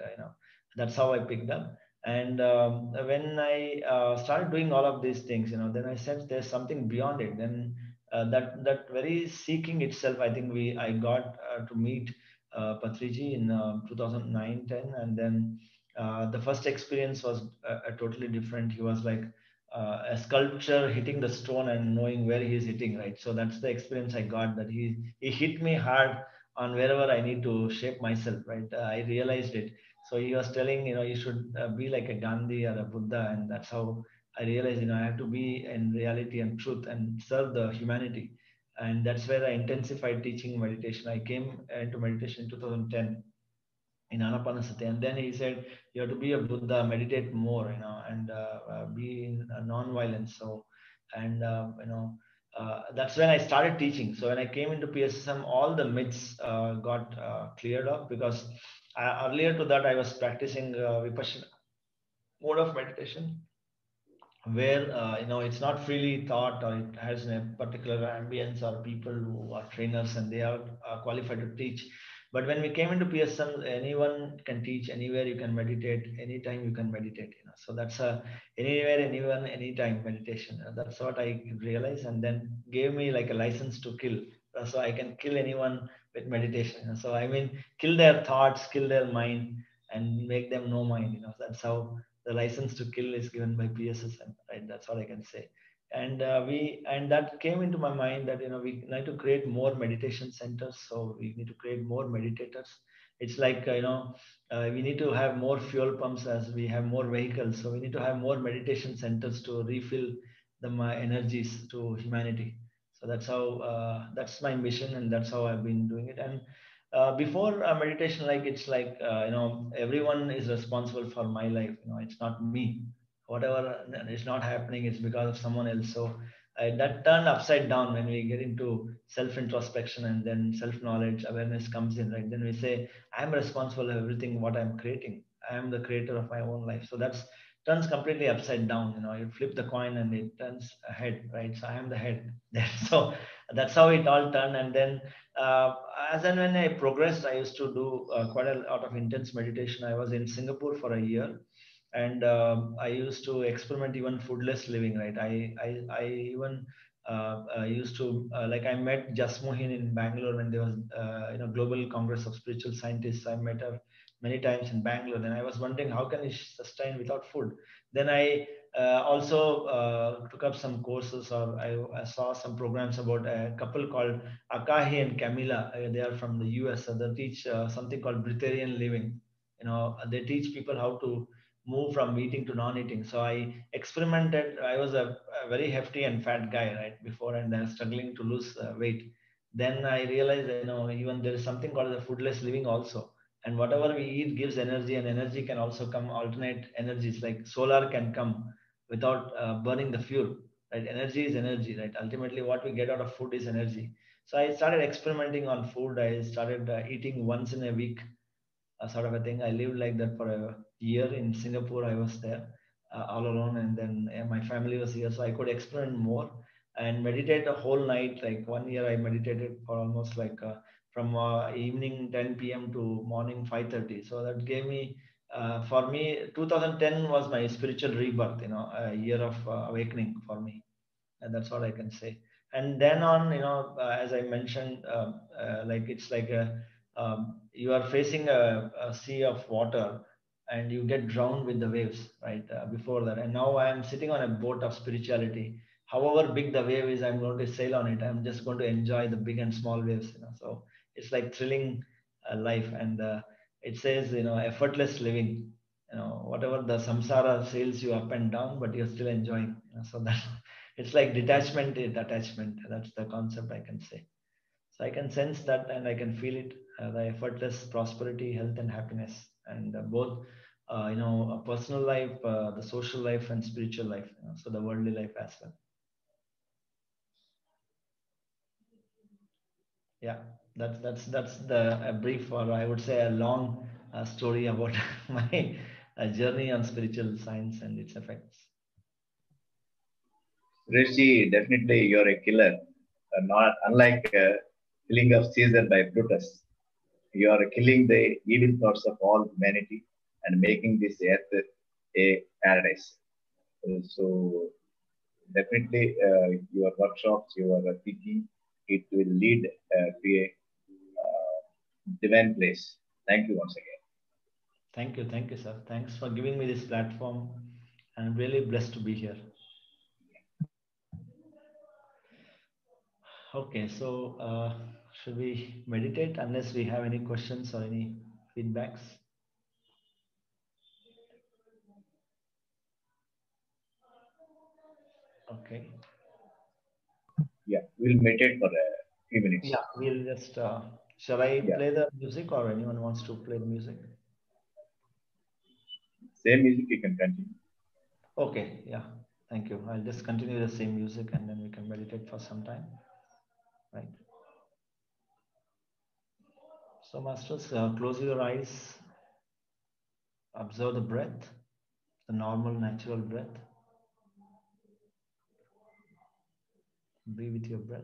Speaker 2: That's how I picked up. And when I started doing all of these things, then I said there's something beyond it. Then that very seeking itself, I think I got to meet Patriji in 2009-10, and then the first experience was totally different. He was like a sculpture hitting the stone and knowing where he's hitting, right? So that's the experience I got, that he hit me hard on wherever I need to shape myself, right? I realized it. So he was telling, you should be like a Gandhi or a Buddha, and that's how I realized, I have to be in reality and truth and serve the humanity. And that's where I intensified teaching meditation. I came into meditation in 2010 in Anapanasati. And then he said, you have to be a Buddha, meditate more, and be in non-violence. So, and, that's when I started teaching. So when I came into PSSM, all the myths got cleared up, because earlier to that, I was practicing Vipassana mode of meditation, where it's not freely taught, or it has a particular ambience or people who are trainers and they are qualified to teach. But when we came into PSM, anyone can teach, anywhere you can meditate, anytime you can meditate. So that's a anywhere, anyone, anytime meditation. That's what I realized, and then gave me like a license to kill. So I can kill anyone with meditation. So I mean, kill their thoughts, kill their mind, and make them no mind. That's how the license to kill is given by PSSM, right? That's all I can say. And that came into my mind that we need to create more meditation centers. So we need to create more meditators. It's like we need to have more fuel pumps as we have more vehicles. So we need to have more meditation centers to refill the energies to humanity. So that's how that's my mission, and that's how I've been doing it. And before meditation, like it's like everyone is responsible for my life. It's not me. Whatever is not happening is because of someone else. So that turned upside down when we get into self introspection, and then self knowledge awareness comes in, right? Then we say, I'm responsible for everything what I'm creating. I am the creator of my own life. So that's turns completely upside down. You flip the coin and it turns ahead, right? So I am the head. So that's how it all turned. And then as and when I progressed, I used to do quite a lot of intense meditation. I was in Singapore for a year, and I used to experiment even foodless living. Right, I even used to like I met Jasmohin in Bangalore when there was Global Congress of Spiritual Scientists. I met her many times in Bangalore, and I was wondering how can I sustain without food. Then I also took up some courses, or I saw some programs about a couple called Akahi and Camila. They are from the US. So they teach something called breatharian living. They teach people how to move from eating to non-eating. So I experimented. I was a very hefty and fat guy right before, and I was struggling to lose weight. Then I realized, even there is something called the foodless living also. And whatever we eat gives energy, and energy can also come alternate energies, like solar can come without burning the fuel, right? Energy is energy, right? Ultimately, what we get out of food is energy. So I started experimenting on food. I started eating once in a week, sort of a thing. I lived like that for a year in Singapore. I was there all alone, and then my family was here, so I could experiment more and meditate a whole night. Like 1 year, I meditated for almost like from evening 10 p.m. to morning 5:30. So that gave me for me, 2010 was my spiritual rebirth, a year of awakening for me. And that's all I can say. And then on, as I mentioned, like it's like you are facing a sea of water and you get drowned with the waves, right? Before that. And now I am sitting on a boat of spirituality. However big the wave is, I'm going to sail on it. I'm just going to enjoy the big and small waves, So it's like thrilling life. And it says, effortless living, whatever the samsara sails you up and down, but you're still enjoying. So that it's like detachment is attachment. That's the concept I can say. So I can sense that and I can feel it, the effortless prosperity, health and happiness, and both, a personal life, the social life and spiritual life, so the worldly life as well. Yeah, that's the a brief, or I would say a long story about my journey on spiritual science and its effects.
Speaker 3: Rishi, definitely you're a killer. Not unlike killing of Caesar by Brutus. You are killing the evil thoughts of all humanity and making this earth a paradise. So definitely your workshops, your thinking, it will lead to a divine place. Thank you once again.
Speaker 2: Thank you, sir. Thanks for giving me this platform. I'm really blessed to be here. Okay, so should we meditate unless we have any questions or any feedbacks? Okay.
Speaker 3: Yeah, we'll meditate for a few minutes.
Speaker 2: Yeah, we'll just, shall I play the music or anyone wants to play the music?
Speaker 3: Same music, you can continue.
Speaker 2: Okay, yeah, thank you. I'll just continue the same music and then we can meditate for some time, right? So masters, close your eyes, observe the breath, the normal natural breath. Be with your breath.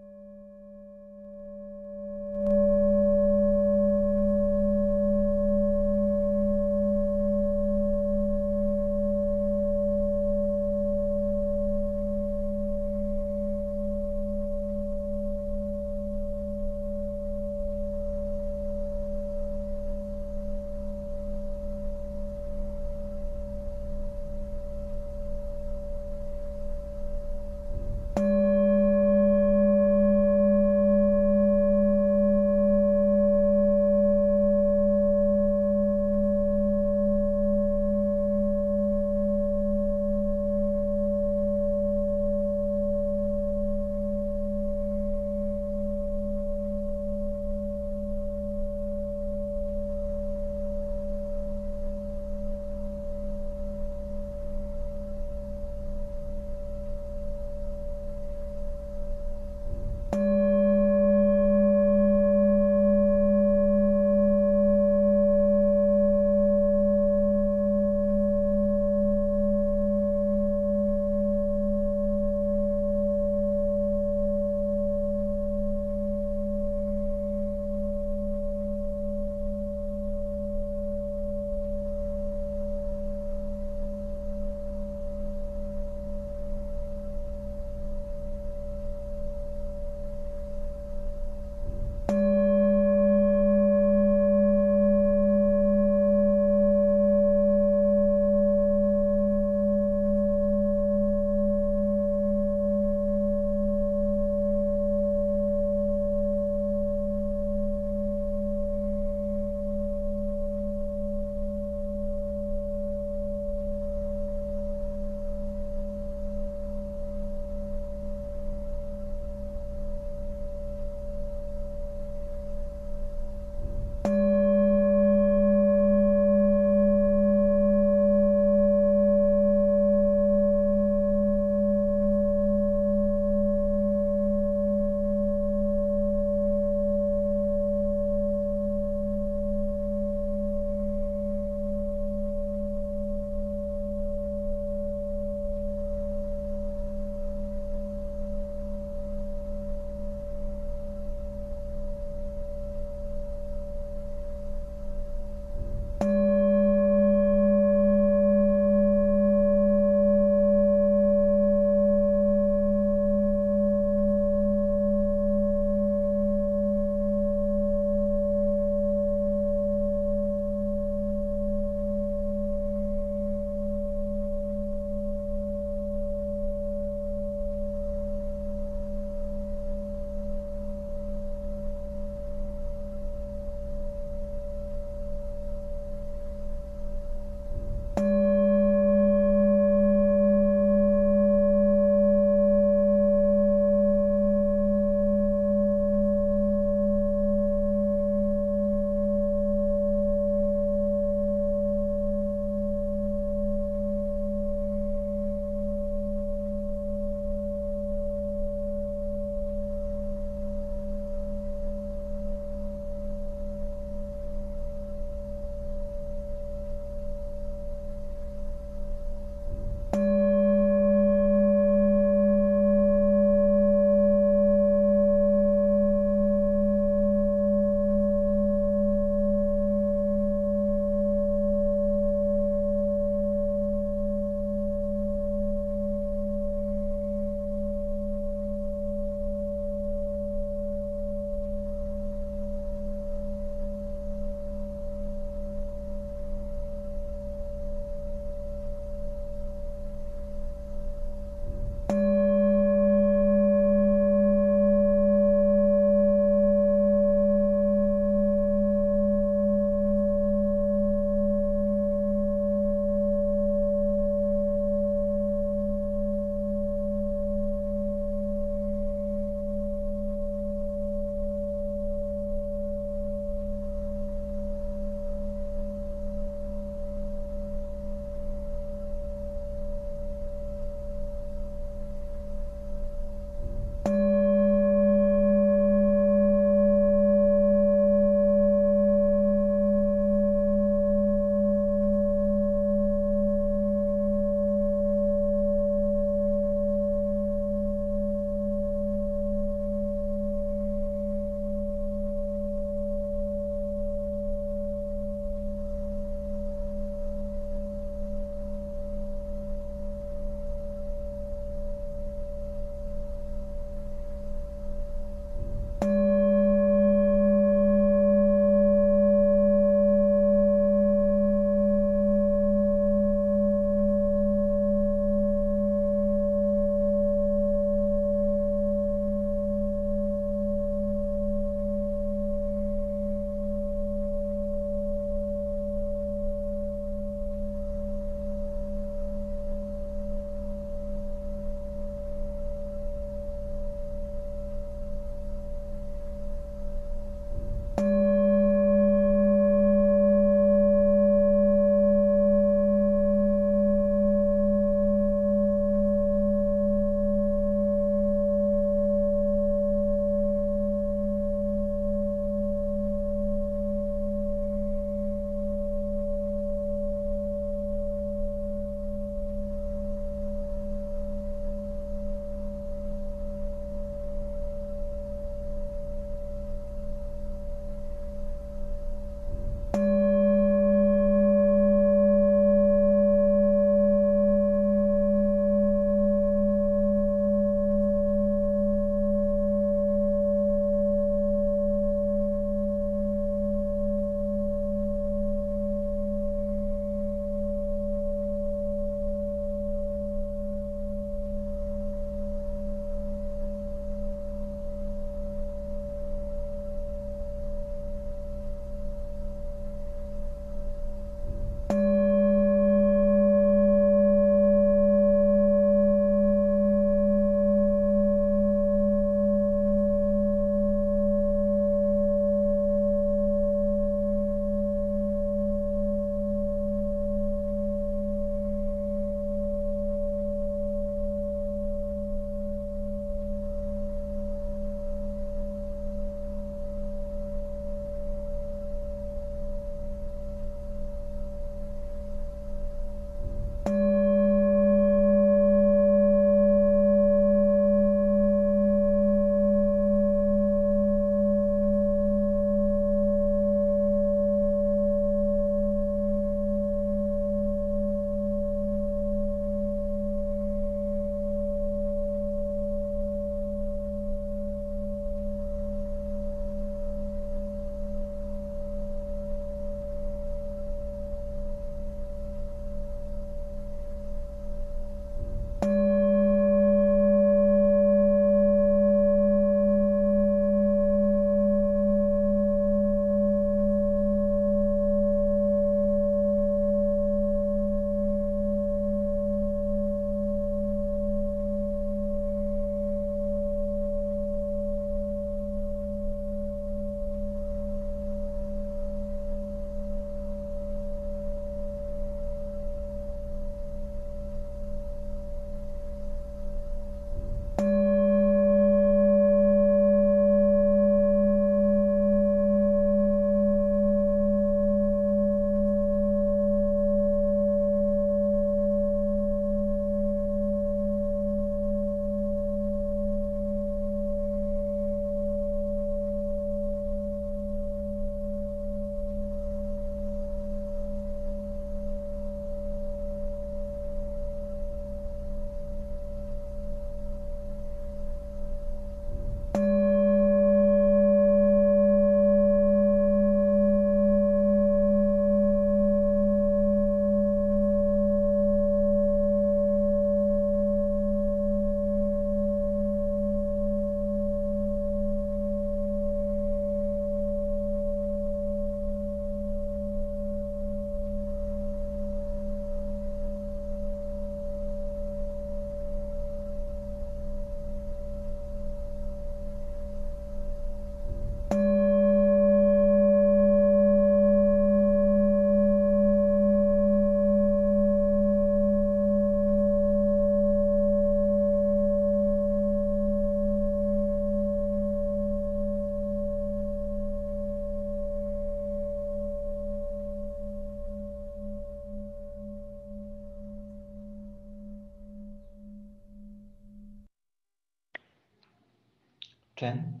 Speaker 2: 10,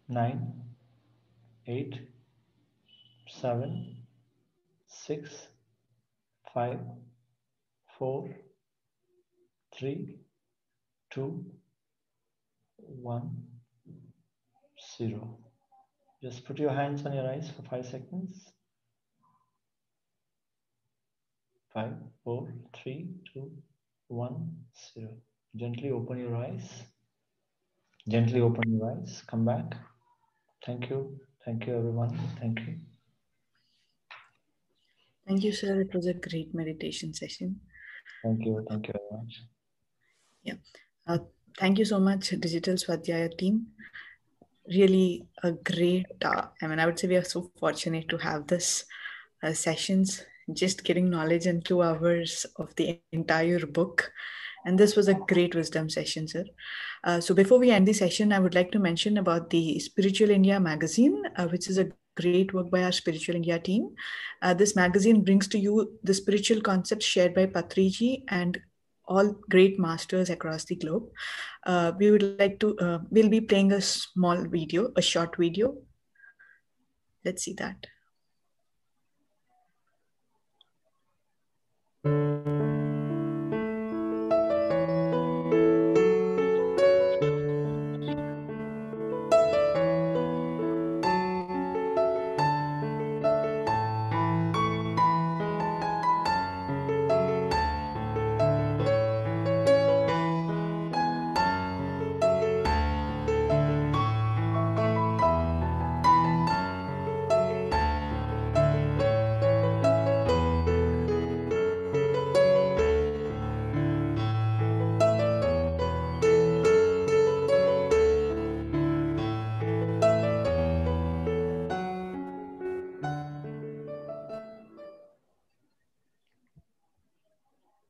Speaker 2: 9, 8, 7, 6, 5, 4, 3, 2, 1, 0. Just put your hands on your eyes for 5 seconds. 5, 4, 3, 2, 1, 0. Gently open your eyes. Gently open your eyes. Come back. Thank you. Thank you, everyone. Thank you.
Speaker 1: Thank you, sir. It was a great meditation session.
Speaker 2: Thank you. Thank you very much.
Speaker 1: Yeah. Thank you so much, Digital Swadhyaya team. Really a great, I would say we are so fortunate to have this sessions, just getting knowledge in 2 hours of the entire book. And this was a great wisdom session, sir. So before we end the session, I would like to mention about the Spiritual India magazine, which is a great work by our Spiritual India team. This magazine brings to you the spiritual concepts shared by Patriji and all great masters across the globe. We would like to, we'll be playing a small video, a short video. Let's see that.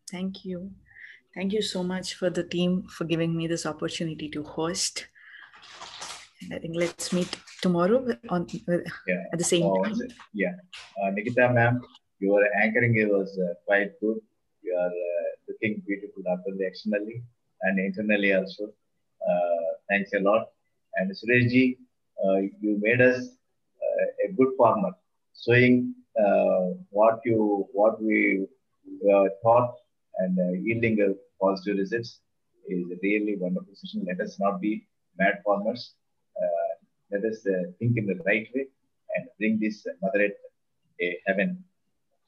Speaker 1: Thank you. Thank you so much for the team for giving me this opportunity to host. And I think let's meet tomorrow at the same time.
Speaker 3: Nikita ma'am, your anchoring was quite good. You are looking beautiful utterly, externally and internally also. Thanks a lot. And Suresh ji, you made us a good farmer, showing what we thought and yielding positive results is a really wonderful session. Let us not be mad farmers. Let us think in the right way and bring this Mother Earth a heaven.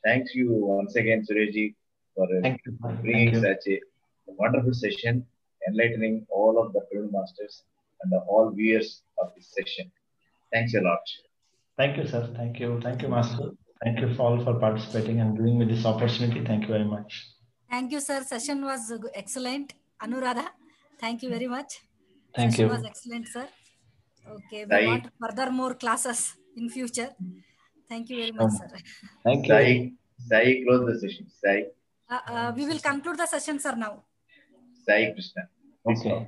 Speaker 3: Thanks you once again, Sureshji, for bringing such a wonderful session, enlightening all of the film masters and all viewers of this session. Thanks a lot.
Speaker 2: Thank you, sir. Thank you. Thank you, Master. Thank you all for participating and giving me this opportunity. Thank you very much.
Speaker 4: Thank you, sir. Session was excellent. Anuradha, thank you very much.
Speaker 2: Thank
Speaker 4: Session
Speaker 2: you.
Speaker 4: was excellent, sir. Okay, we want further more classes in future. Thank you very much, sir.
Speaker 2: Thank you.
Speaker 3: Sai, close the session. Sai.
Speaker 4: We will conclude the session, sir, now.
Speaker 3: Sai Krishna.
Speaker 2: Okay.